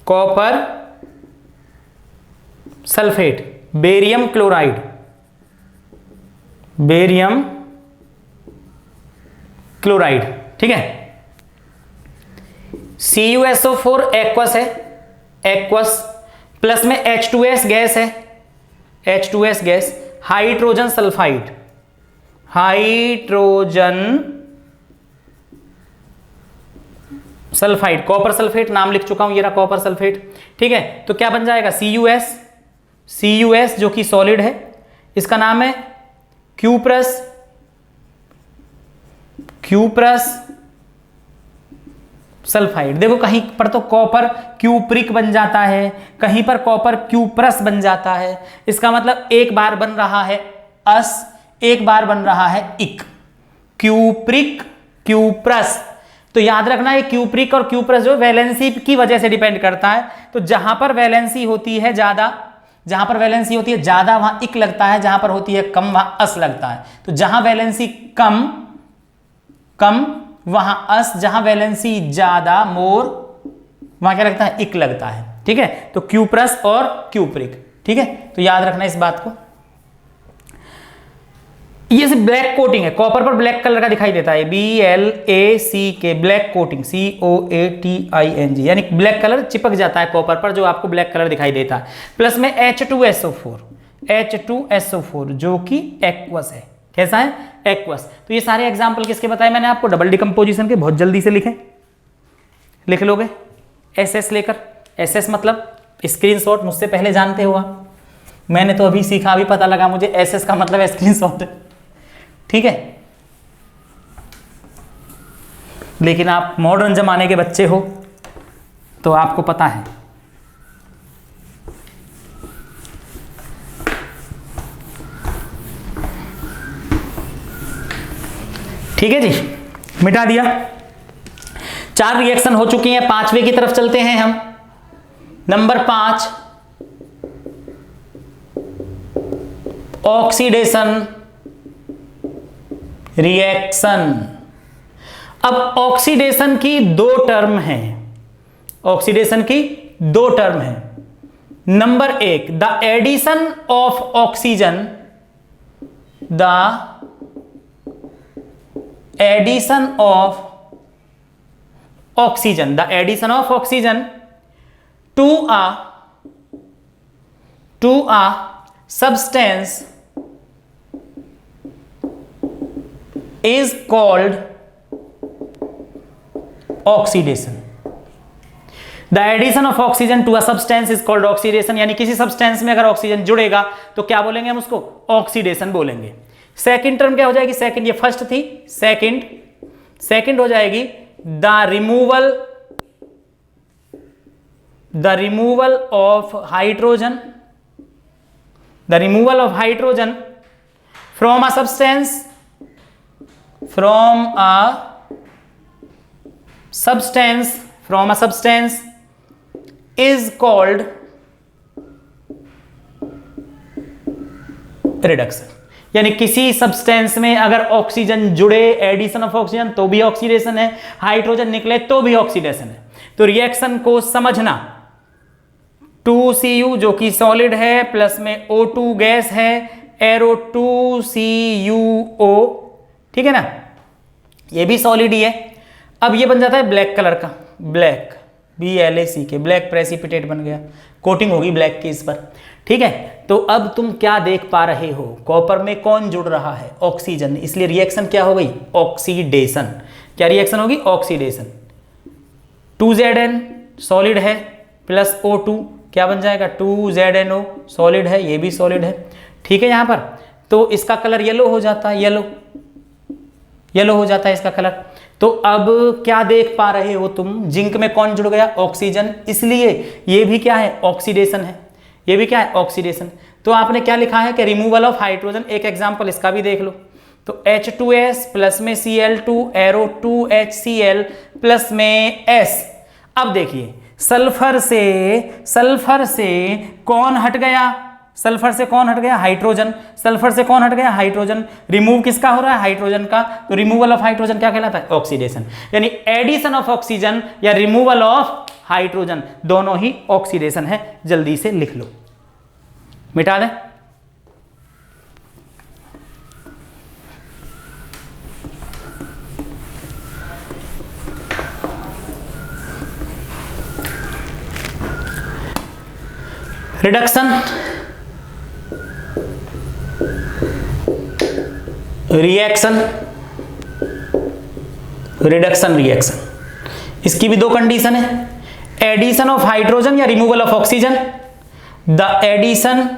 S1: copper sulphate, barium chloride, barium chloride, ठीक है। CuSO4 एक्वस है, एक्वस, प्लस में H2S गैस है, H2S gas, hydrogen sulphide, hydrogen sulphide, copper sulphate, नाम लिख चुका हूं, ये रहा कॉपर सल्फेट, ठीक है। तो क्या बन जाएगा? CuS जो कि सॉलिड है, इसका नाम है क्यूप्रस, क्यूप्रस सल्फाइड। देखो कहीं पर तो कॉपर क्यूप्रिक बन जाता है, कहीं पर कॉपर क्यूप्रस बन जाता है, इसका मतलब एक बार बन रहा है अस, एक बार बन रहा है इक, क्यूप्रिक क्यूप्रस। तो याद रखना ये क्यूप्रिक और क्यूप्रस जो वैलेंसी की वजह से डिपेंड करता है। तो जहां पर वैलेंसी होती है ज्यादा, जहां पर वैलेंसी होती है ज्यादा वहां इक लगता है, जहां पर होती है कम वहां अस लगता है। तो जहां वैलेंसी कम वहां अस, जहां वैलेंसी ज्यादा मोर वहां क्या लगता है? इक लगता है, ठीक है। तो क्यूप्रस और क्यूप्रिक, ठीक है, तो याद रखना इस बात को। ये ब्लैक कोटिंग है, कॉपर पर ब्लैक कलर का दिखाई देता है, BLACK, ब्लैक कोटिंग, COATING, यानी ब्लैक कलर चिपक जाता है कॉपर पर, जो आपको ब्लैक कलर दिखाई देता है। प्लस में H2SO4 जो कि एक्वस है, कैसा है? एक्वस। तो ये सारे एग्जाम्पल किसके बताए मैंने आपको? डबल डिकम्पोजिशन के। बहुत जल्दी से लिखें, लिख लोगे SS लेकर। SS मतलब स्क्रीनशॉट, मुझसे पहले जानते हो आप, मैंने तो अभी सीखा, अभी पता लगा मुझे SS का मतलब स्क्रीनशॉट है, ठीक है। लेकिन आप मॉडर्न जमाने के बच्चे हो तो आपको पता है। ठीक है जी, मिटा दिया। 4 रिएक्शन हो चुकी हैं, 5वें की तरफ चलते हैं हम। Number 5, oxidation reaction. अब ऑक्सीडेशन की 2 टर्म हैं, ऑक्सीडेशन की 2 टर्म हैं। Number 1, the addition of oxygen, the addition of oxygen, the addition of oxygen to a substance is called oxidation. The addition of oxygen to a substance is called oxidation, यानी किसी substance में अगर oxygen जुड़ेगा तो क्या बोलेंगे हम उसको? ऑक्सीडेशन बोलेंगे। सेकंड टर्म क्या हो जाएगी? सेकंड, ये फर्स्ट थी, सेकंड हो जाएगी the removal of hydrogen, the removal of hydrogen from a substance is called reduction। यानी किसी सब्सटेंस में अगर ऑक्सीजन जुड़े, एडिशन ऑफ ऑक्सीजन तो भी ऑक्सीडेशन है, हाइड्रोजन निकले तो भी ऑक्सीडेशन है। तो रिएक्शन को समझना, 2Cu जो कि सॉलिड है, प्लस में O2 गैस है, एरो 2CuO, ठीक है ना, ये भी सॉलिड ही है। अब ये बन जाता है ब्लैक कलर का, ब्लैक BLACK, ब्लैक प्रेसिपिटेट बन गया, कोटिंग होगी ब्लैक की इस पर, ठीक है, तो अब तुम क्या देख पा रहे हो, कॉपर में कौन जुड़ रहा है, ऑक्सीजन, इसलिए रिएक्शन क्या हो गई, ऑक्सीडेशन। क्या रिएक्शन होगी, ऑक्सीडेशन। 2Zn सॉलिड है प्लस O2 क्या बन जाएगा, 2ZnO सॉलिड है, ये भी सॉलिड है। ठीक है, यहां पर तो इसका कलर येलो हो जाता है, येलो हो जाता है इसका कलर। तो अब क्या देख पा रहे हो तुम, जिंक में कौन जुड़ गया, ऑक्सीजन, इसलिए ये भी क्या है, ऑक्सीडेशन है, ये भी क्या है, ऑक्सीडेशन। तो आपने क्या लिखा है कि रिमूवल ऑफ हाइड्रोजन, एक एग्जांपल इसका भी देख लो। तो H2S प्लस में Cl2 एरो 2HCl प्लस में S। अब देखिए सल्फर से कौन हट गया, सल्फर से कौन हट गया, हाइड्रोजन। सल्फर से कौन हट गया, हाइड्रोजन। रिमूव किसका हो रहा है, हाइड्रोजन का। तो रिमूवल ऑफ हाइड्रोजन क्या कहलाता है, ऑक्सीडेशन। यानी एडिशन ऑफ ऑक्सीजन या रिमूवल ऑफ हाइड्रोजन दोनों ही ऑक्सीडेशन है। जल्दी से लिख लो, मिटा दें। रिडक्शन, रिएक्शन, रिडक्शन, रिएक्शन, इसकी भी दो कंडीशन है, एडिशन ऑफ हाइड्रोजन या removal of oxygen. The addition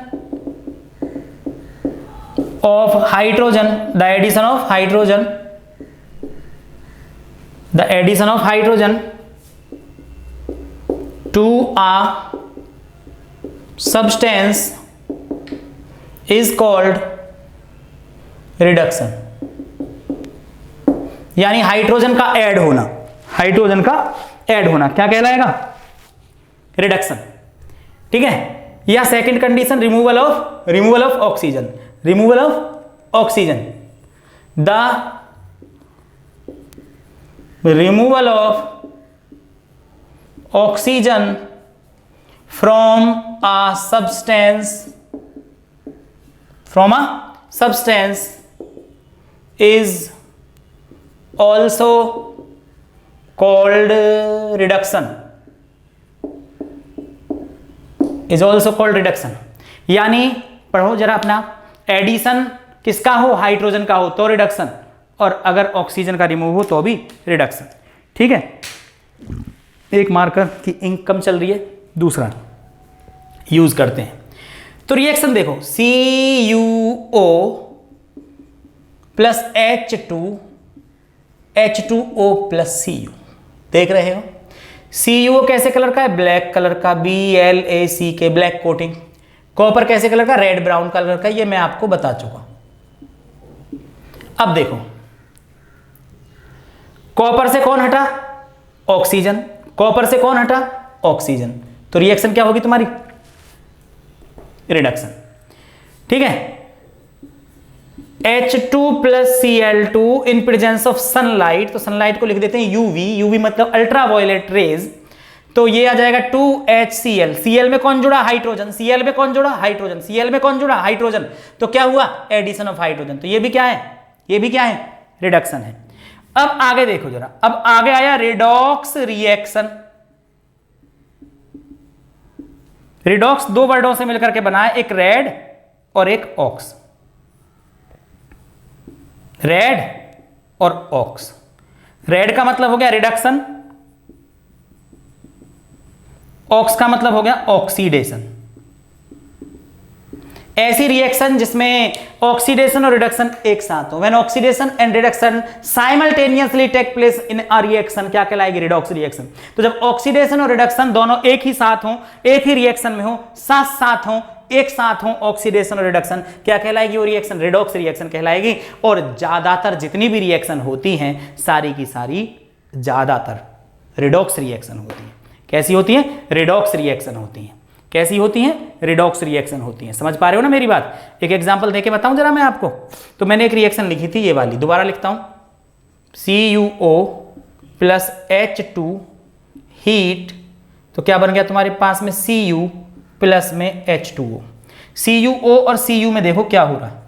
S1: of hydrogen, the addition of hydrogen, the addition of hydrogen to a substance is called reduction। यानी हाइड्रोजन का ऐड होना, hydrogen का add होना क्या कहलाएगा, रिडक्शन। ठीक है, या second condition removal of oxygen, removal of oxygen, the removal of oxygen from a substance is also called reduction, is also called reduction। यानी पढ़ो जरा अपना, एडिशन किसका हो, हाइड्रोजन का हो तो रिडक्शन, और अगर ऑक्सीजन का रिमूव हो तो भी रिडक्शन। ठीक है, एक मार्कर की इंक कम चल रही है, दूसरा यूज करते हैं। तो रिएक्शन देखो, CuO plus H2O plus Cu, देख रहे हो। CuO कैसे कलर का है, ब्लैक कलर का, BLACK, ब्लैक कोटिंग। कॉपर कैसे कलर का, रेड ब्राउन कलर का, ये मैं आपको बता चुका। अब देखो कॉपर से कौन हटा, ऑक्सीजन। कॉपर से कौन हटा, ऑक्सीजन। तो रिएक्शन क्या होगी तुम्हारी, रिडक्शन। ठीक है, H2 plus Cl2 in presence of sunlight, तो सनलाइट को लिख देते हैं UV मतलब अल्ट्रावायलेट रेज। तो ये आ जाएगा 2HCl, Cl में कौन जुड़ा, हाइड्रोजन, Cl में कौन जुड़ा, हाइड्रोजन, Cl में कौन जुड़ा, हाइड्रोजन। तो क्या हुआ, एडिशन ऑफ हाइड्रोजन। तो ये भी क्या है, ये भी क्या है, रिडक्शन है। अब आगे देखो जरा, अब आगे आया रिडॉक्स रिएक्शन। रिडॉक्स दो वर्डों से मिलकर के बना है, एक रेड और एक ऑक्स, रेड और ऑक्स। रेड का मतलब हो गया रिडक्शन, ऑक्स का मतलब हो गया ऑक्सीडेशन। ऐसी रिएक्शन जिसमें ऑक्सीडेशन और रिडक्शन एक साथ हो, when oxidation and reduction simultaneously take place in a reaction, क्या कहलाएगी, रिडॉक्स रिएक्शन। तो जब ऑक्सीडेशन और रिडक्शन दोनों एक ही साथ हो, एक ही रिएक्शन में हो, साथ हो, एक साथ हो, ऑक्सीडेशन और रिडक्शन, क्या कहलाएगी वो रिएक्शन, रिडॉक्स रिएक्शन कहलाएगी। और ज्यादातर जितनी भी रिएक्शन होती हैं सारी की सारी ज्यादातर रिडॉक्स रिएक्शन होती है। कैसी होती है, रिडॉक्स रिएक्शन होती है। कैसी होती हैं, रिडॉक्स रिएक्शन होती हैं। समझ पा रहे हो ना मेरी बात। एक एग्जांपल देके बताऊं जरा मैं आपको। तो मैंने एक रिएक्शन लिखी थी ये वाली, दोबारा लिखता हूं, CuO प्लस H2 हीट, तो क्या बन गया तुम्हारे पास में Cu प्लस में H2O। CuO और Cu में देखो क्या हो रहा है,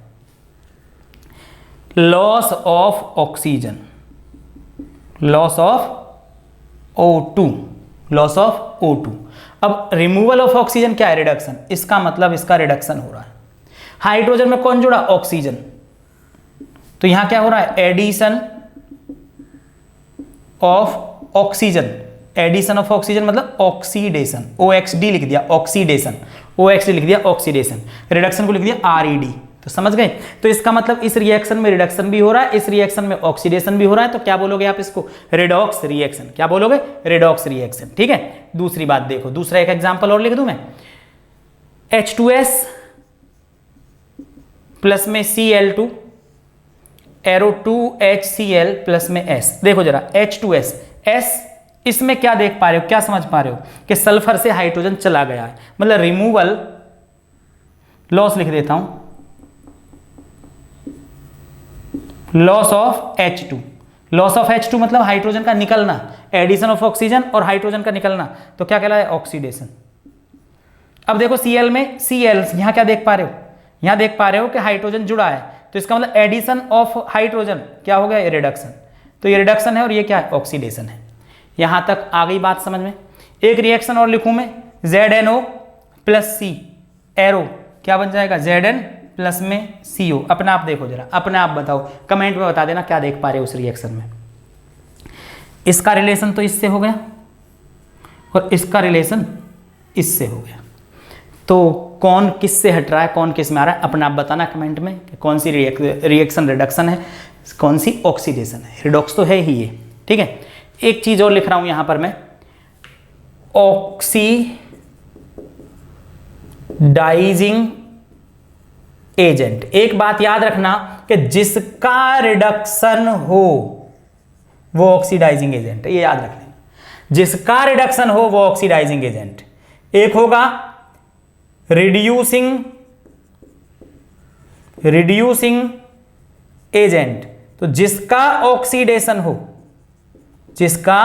S1: loss of oxygen, loss of O2, loss of O2। अब रिमूवल ऑफ ऑक्सीजन क्या है? रिडक्शन। इसका मतलब इसका रिडक्शन हो रहा है। हाइड्रोजन में कौन जुड़ा? ऑक्सीजन। तो यहां क्या हो रहा है? Addition of oxygen. Addition of oxygen मतलब ऑक्सीडेशन। OXD लिख दिया, ऑक्सीडेशन। OXD लिख दिया, ऑक्सीडेशन। रिडक्शन को लिख दिया RED। तो समझ गए? तो इसका मतलब इस रिएक्शन में रिडक्शन भी हो रहा है, इस रिएक्शन में ऑक्सीडेशन भी हो रहा है। तो क्या बोलोगे आप इसको? Redox reaction. क्या बोलोगे? Redox reaction. ठीक है। दूसरी बात देखो, दूसरा एक एग्जांपल और लिख दूं मैं। H2S प्लस में Cl2 एरो 2HCl प्लस में S। देखो जरा, H2S S, इसमें क्या देख पा रहे हो? क्या समझ पा रहे हो? कि सल्फर से हाइड्रोजन चला गया है, मतलब रिमूवल, लॉस लिख देता हूं, loss of H2। Loss of H2 मतलब हाइड्रोजन का निकलना, एडिशन ऑफ ऑक्सीजन और हाइड्रोजन का निकलना। तो क्या कहलाए? ऑक्सीडेशन। अब देखो Cl में Cl, यहां क्या देख पा रहे हो? यहां देख पा रहे हो कि हाइड्रोजन जुड़ा है, तो इसका मतलब एडिशन ऑफ हाइड्रोजन क्या हो गया? रिडक्शन। तो ये रिडक्शन है और ये क्या है? ऑक्सीडेशन है। यहां तक आ गई बात समझ में? एक रिएक्शन और लिखूं मैं, ZNO प्लस C एरो क्या बन जाएगा? Zn प्लस में CO। अपने आप देखो जरा, अपने आप बताओ, कमेंट में बता देना क्या देख पा रहे हो उस रिएक्शन में। इसका रिलेशन तो इससे हो गया और इसका रिलेशन इससे हो गया। तो कौन किससे हट रहा है, कौन किस में आ रहा है, अपने आप बताना कमेंट में कि कौन सी रिएक्शन रिडक्शन है, कौन सी ऑक्सीडेशन है। रिडॉक्स तो है ही ये। ठीक है। एक चीज और लिख रहा हूं यहां पर मैं, ऑक्सीडाइजिंग एजेंट। एक बात याद रखना कि जिसका रिडक्शन हो वो ऑक्सीडाइजिंग एजेंट है, ये याद रख लेना। जिसका रिडक्शन हो वो ऑक्सीडाइजिंग एजेंट। एक होगा रिड्यूसिंग एजेंट, तो जिसका ऑक्सीडेशन हो, जिसका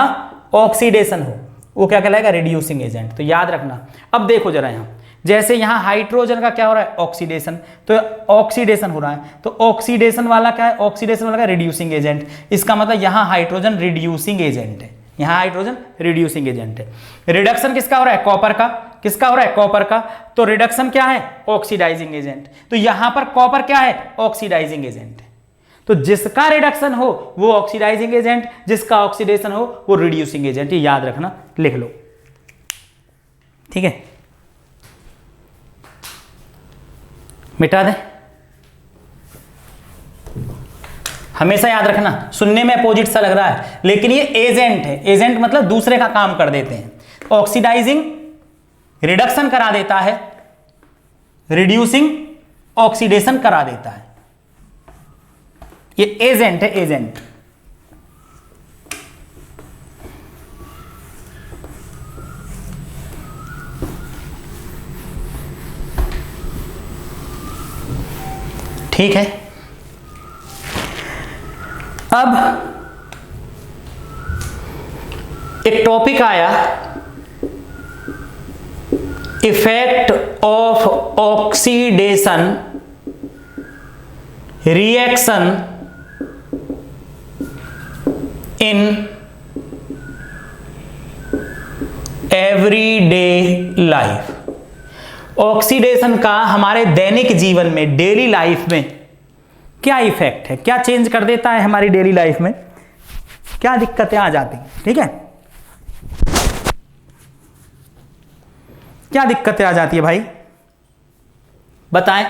S1: ऑक्सीडेशन हो वो क्या कहलाएगा? Reducing agent. तो याद रखना। अब देखो जरा यहां, जैसे यहां हाइड्रोजन का क्या हो रहा है? ऑक्सीडेशन। तो ऑक्सीडेशन हो रहा है, तो ऑक्सीडेशन वाला क्या है? ऑक्सीडेशन वाला का रिड्यूसिंग एजेंट। इसका मतलब यहां हाइड्रोजन रिड्यूसिंग एजेंट है, यहां हाइड्रोजन रिड्यूसिंग एजेंट है। रिडक्शन किसका हो रहा है? कॉपर का। किसका हो रहा है? कॉपर का। तो रिडक्शन क्या है? Oxidising agent. तो यहां पर कॉपर क्या है? ऑक्सीडाइजिंग एजेंट है। तो जिसका रिडक्शन हो वो ऑक्सीडाइजिंग एजेंट, जिसका ऑक्सीडेशन हो वो रिड्यूसिंग एजेंट। ये याद रखना, लिख लो। ठीक है, मिटा दे। हमेशा याद रखना, सुनने में अपोजिट सा लग रहा है लेकिन ये एजेंट है। एजेंट मतलब दूसरे का काम कर देते हैं। ऑक्सीडाइजिंग रिडक्शन करा देता है, रिड्यूसिंग ऑक्सीडेशन करा देता है। ये एजेंट है, एजेंट। ठीक है। अब एक टॉपिक आया, effect of oxidation reaction in everyday life. Oxidation का हमारे दैनिक जीवन में, डेली लाइफ में क्या इफेक्ट है, क्या चेंज कर देता है हमारी डेली लाइफ में, क्या दिक्कतें आ जाती हैं। ठीक है, क्या दिक्कतें आ जाती है भाई बताएं।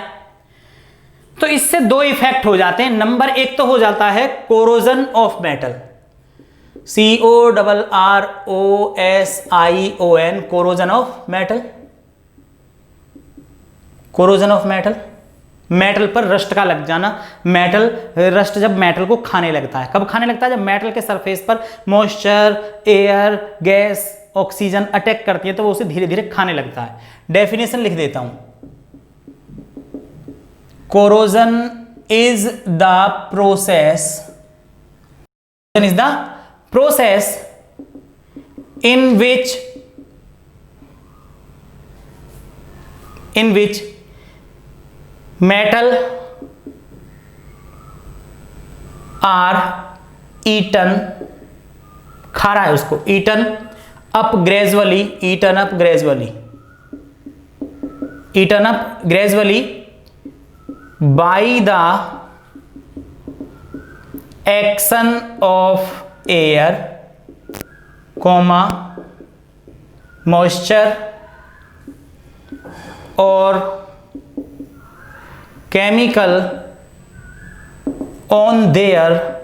S1: तो इससे दो इफेक्ट हो जाते हैं। नंबर एक तो हो जाता है corrosion of metal, CORROSION, corrosion of metal. Corrosion of metal, metal पर रस्ट का लग जाना। मेटल रस्ट जब मेटल को खाने लगता है, कब खाने लगता है? जब मेटल के सरफेस पर moisture, air, gas, oxygen attack करती है तो वो उसे धीरे धीरे खाने लगता है। डेफिनेशन लिख देता हूं, corrosion is the process in which metal are eaten, खा रहा है उसको, eaten up gradually, eaten up gradually, eaten up gradually by the action of air, comma, moisture or chemical on their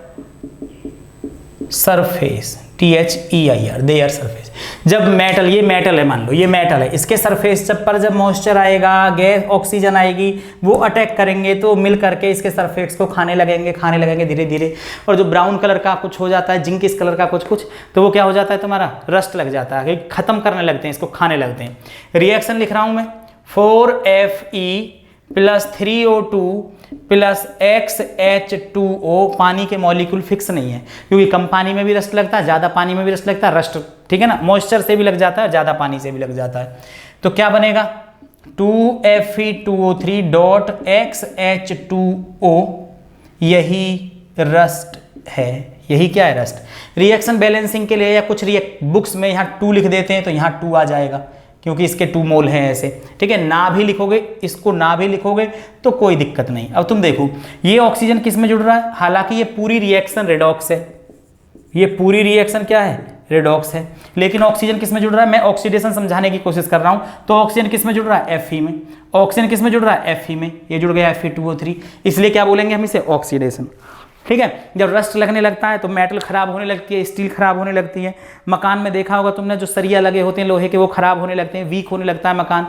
S1: surface, THEIR, their surface. जब metal, ये metal है, मान लो ये metal है, इसके सरफेस पर जब मॉइस्चर आएगा, गैस ऑक्सीजन आएगी, वो अटैक करेंगे तो मिल करके इसके सरफेस को खाने लगेंगे धीरे धीरे। और जो ब्राउन कलर का कुछ हो जाता है, जिंक इस कलर का कुछ तो वो क्या हो जाता है तुम्हारा, रस्ट लग जाता है, खत्म करने लगते हैं, इसको खाने लगते हैं। रिएक्शन लिख रहा हूं मैं, 4Fe plus 3O2 plus XH2O। पानी के मॉलिक्यूल फिक्स नहीं है, क्योंकि कम पानी में भी रस्ट लगता है, ज़्यादा पानी में भी रस्ट लगता है, रस्ट ठीक है ना, मॉइस्चर से भी लग जाता है, ज़्यादा पानी से भी लग जाता है। तो क्या बनेगा, 2Fe2O3 डॉट XH2O, यही रस्ट है। यही क्या है, रस्ट। रिएक्शन बैलेंसिंग के लिए या कुछ बुक्स में यहाँ 2 लिख देते हैं तो यहाँ 2 आ जाएगा, क्योंकि इसके 2 मोल हैं ऐसे, ठीक है। ना भी लिखोगे, इसको ना भी लिखोगे तो कोई दिक्कत नहीं। अब तुम देखो ये ऑक्सीजन किस में जुड़ रहा है, हालांकि ये पूरी रिएक्शन रेडॉक्स है, ये पूरी रिएक्शन क्या है, रेडॉक्स है, लेकिन ऑक्सीजन किस में जुड़ रहा है, मैं ऑक्सीडेशन समझाने की कोशिश कर रहा हूं। तो ऑक्सीजन किस में जुड़ रहा है, Fe में। ऑक्सीजन किस में जुड़ रहा है, Fe में, ये जुड़ गया Fe2O3, इसलिए क्या बोलेंगे हम इसे, ऑक्सीडेशन। ठीक है, जब रस्ट लगने लगता है तो मेटल खराब होने लगती है, स्टील खराब होने लगती है। मकान में देखा होगा तुमने, जो सरिया लगे होते हैं लोहे के, वो खराब होने लगते हैं, वीक होने लगता है मकान।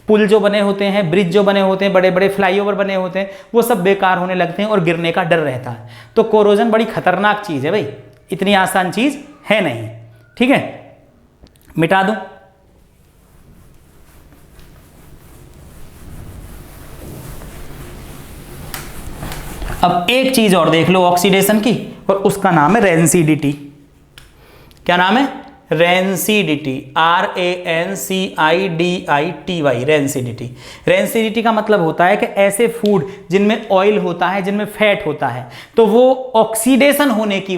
S1: पुल जो बने होते हैं, ब्रिज जो बने होते हैं, बड़े बड़े फ्लाईओवर बने होते हैं, वो सब बेकार होने लगते हैं और गिरने का डर रहता है। तो कोरोजन बड़ी खतरनाक चीज़ है भाई, इतनी आसान चीज़ है नहीं। ठीक है, मिटा दूं। अब एक चीज और देख लो ऑक्सीडेशन की, और उसका नाम है रेंसिडिटी। क्या नाम है, रेंसिडिटी, RANCIDITY, रेंसिडिटी। रेंसिडिटी का मतलब होता है कि ऐसे फूड जिनमें ऑयल होता है, जिनमें फैट होता है, तो वो ऑक्सीडेशन होने की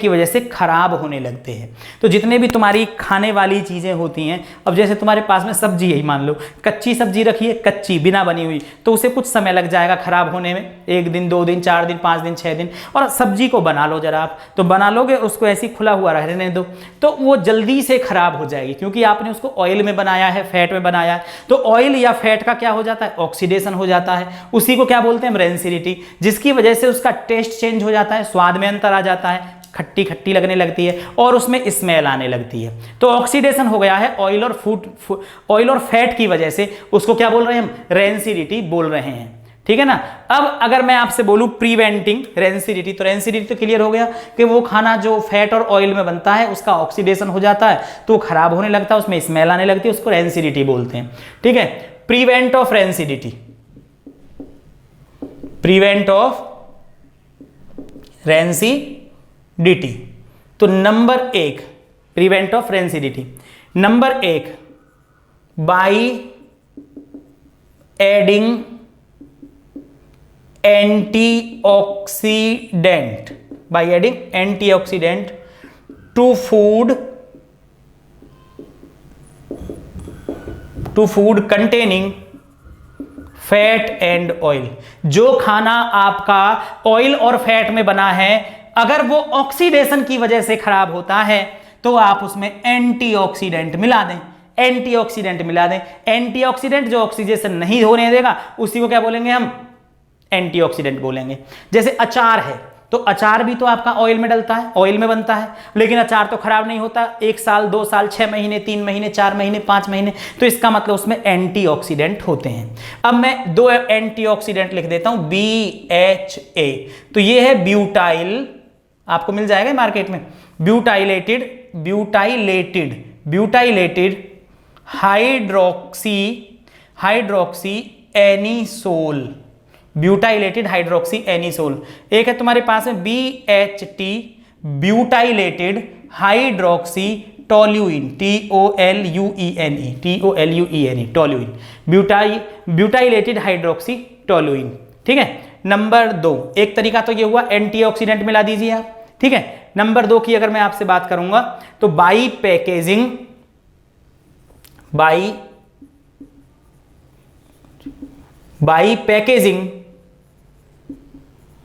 S1: वजह से खराब होने लगते हैं। तो जितने भी तुम्हारी खाने वाली चीज़ें होती हैं, अब जैसे तुम्हारे पास में सब्जी है, मान लो कच्ची सब्जी रखी है, कच्ची बिना बनी हुई, तो उसे कुछ समय लग जाएगा खराब होने में, 1 दिन 2 दिन 4 दिन 5 दिन 6 दिन। और सब्जी को बना लो जरा आप, तो बना लोगे, उसको ऐसे खुला हुआ रहने दो, तो वो जल्दी से खराब हो जाएगी, क्योंकि आपने उसको ऑयल में बनाया है, फैट में बनाया है। तो ऑयल या फैट का क्या हो जाता है, ऑक्सीडेशन हो जाता है। उसी को क्या बोलते हैं, रेंसिडिटी, जिसकी वजह से उसका टेस्ट चेंज हो जाता है, स्वाद में अंतर आ जाता है, खट्टी खट्टी लगने लगती है और उसमें स्मेल आने लगती है। तो ऑक्सीडेशन हो गया है ऑयल और फैट की वजह से, उसको क्या बोल रहे हैं हम, रेंसिडिटी बोल रहे हैं। ठीक है ना। अब अगर मैं आपसे बोलूं प्रिवेंटिंग रेंसिडिटी, तो रेंसिडिटी तो क्लियर हो गया कि वो खाना जो फैट और ऑयल में बनता है उसका ऑक्सीडेशन हो जाता है तो खराब होने लगता है, उसमें स्मेल आने लगती है, उसको रेंसिडिटी बोलते हैं। ठीक है, prevent of rancidity, prevent of rancidity. तो number 1 prevent of rancidity, number 1 by adding antioxidant, by adding antioxidant to food containing fat and oil. जो खाना आपका ऑयल और फैट में बना है, अगर वो ऑक्सीडेशन की वजह से खराब होता है तो आप उसमें एंटीऑक्सीडेंट मिला दें, एंटीऑक्सीडेंट मिला दें। एंटीऑक्सीडेंट जो ऑक्सीडेशन नहीं होने देगा उसी को क्या बोलेंगे हम, एंटीऑक्सीडेंट बोलेंगे। जैसे अचार है, तो अचार भी तो आपका ऑयल में डलता है, ऑयल में बनता है, लेकिन अचार तो खराब नहीं होता 1 साल 2 साल 6 महीने 3 महीने 4 महीने 5 महीने, तो इसका मतलब उसमें एंटीऑक्सीडेंट होते हैं। अब मैं 2 एंटीऑक्सीडेंट लिख देता हूं, BHA। तो ये है ब्यूटाइल, आपको मिल जाएगा मार्केट में, butylated hydroxy anisole, butylated hydroxy anisole. एक है तुम्हारे पास में BHT, butylated hydroxy toluene, TOLUENE, toluene, butylated hydroxy toluene. ठीक है, नंबर 2, एक तरीका तो ये हुआ एंटीऑक्सीडेंट मिला दीजिए आप। ठीक है, नंबर 2 की अगर मैं आपसे बात करूंगा तो by packaging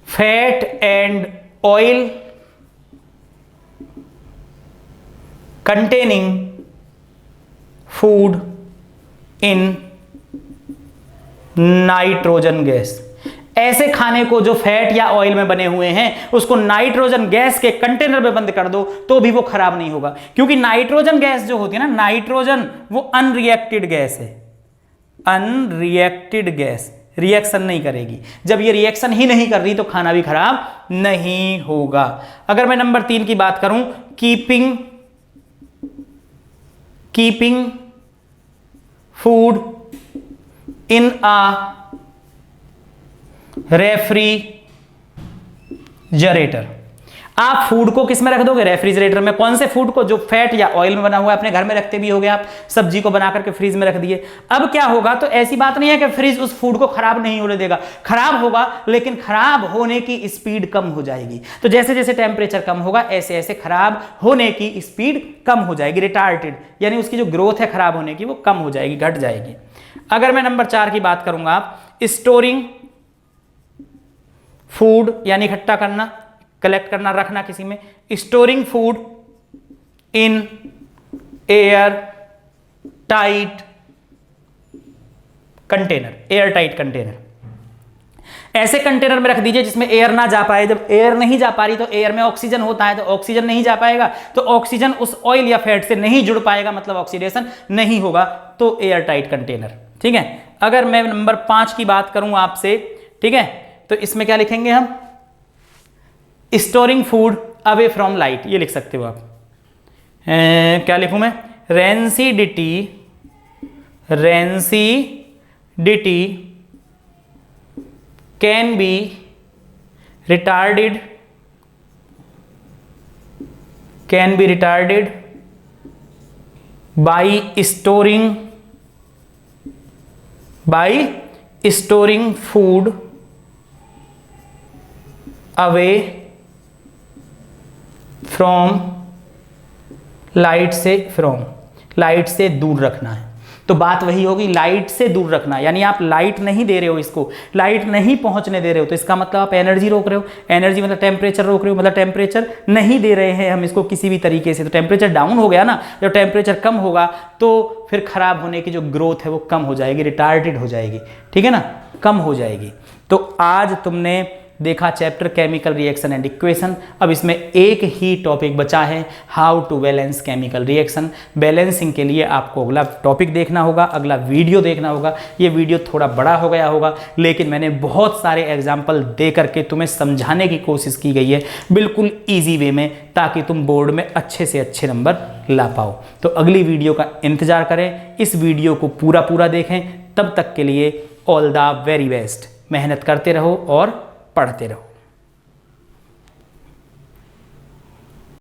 S1: fat and oil containing food in nitrogen gas. ऐसे खाने को जो फैट या ऑयल में बने हुए हैं उसको नाइट्रोजन गैस के कंटेनर में बंद कर दो तो भी वो खराब नहीं होगा, क्योंकि नाइट्रोजन गैस जो होती है ना, नाइट्रोजन वो अनरिएक्टेड गैस है। अनरिएक्टेड गैस रिएक्शन नहीं करेगी। जब ये रिएक्शन ही नहीं कर रही तो खाना भी खराब नहीं होगा। अगर मैं नंबर 3 की बात करूं, keeping food in a refrigerator. आप फूड को किस में रख दोगे? रेफ्रिजरेटर में। कौन से फूड को? जो फैट या ऑयल में बना हुआ है। अपने घर में रखते भी होगे आप, सब्जी को बना करके फ्रीज में रख दिए। अब क्या होगा, तो ऐसी बात नहीं है कि फ्रीज उस फूड को खराब नहीं होने देगा, खराब होगा, लेकिन खराब होने की स्पीड कम हो जाएगी। तो जैसे जैसे टेम्परेचर कम होगा ऐसे ऐसे खराब होने की स्पीड कम हो जाएगी, रिटार्टेड, यानी उसकी जो ग्रोथ है खराब होने की वो कम हो जाएगी, घट जाएगी। अगर मैं नंबर 4 की बात करूंगा, स्टोरिंग फूड यानी इकट्ठा करना, कलेक्ट करना, रखना किसी में। Storing food in air tight container. Air tight container, ऐसे कंटेनर में रख दीजिए जिसमें एयर ना जा पाए। जब एयर नहीं जा पा रही तो एयर में ऑक्सीजन होता है, तो ऑक्सीजन नहीं जा पाएगा, तो ऑक्सीजन उस ऑयल या फैट से नहीं जुड़ पाएगा, मतलब ऑक्सीडेशन नहीं होगा, तो एयर टाइट कंटेनर। ठीक है। अगर मैं नंबर 5 की बात करूं आपसे, ठीक है, तो इसमें क्या लिखेंगे हम? Storing food away from light, ये लिख सकते हो आप। क्या लिखूं मैं? Rancidity can be retarded by storing food away from light से दूर रखना है। तो बात वही होगी, लाइट से दूर रखना, यानी आप लाइट नहीं दे रहे हो, इसको लाइट नहीं पहुंचने दे रहे हो, तो इसका मतलब आप एनर्जी रोक रहे हो। एनर्जी मतलब टेम्परेचर रोक रहे हो, मतलब टेम्परेचर नहीं दे रहे हैं हम इसको किसी भी तरीके से। तो टेम्परेचर डाउन हो गया ना, जब टेम्परेचर कम होगा तो फिर खराब होने की जो ग्रोथ है वो कम हो जाएगी, रिटार्डेड हो जाएगी, ठीक है ना, कम हो जाएगी। तो आज तुमने देखा chapter chemical reaction and equation. अब इसमें एक ही टॉपिक बचा है, how to balance chemical reaction. Balancing के लिए आपको अगला टॉपिक देखना होगा, अगला वीडियो देखना होगा। ये वीडियो थोड़ा बड़ा हो गया होगा, लेकिन मैंने बहुत सारे एग्जाम्पल दे करके तुम्हें समझाने की कोशिश की गई है बिल्कुल ईजी वे में, ताकि तुम बोर्ड में अच्छे से अच्छे नंबर ला पाओ। तो अगली वीडियो का इंतजार करें, इस वीडियो को पूरा देखें। तब तक के लिए ऑल द वेरी बेस्ट। मेहनत करते रहो और पढ़ते रहो।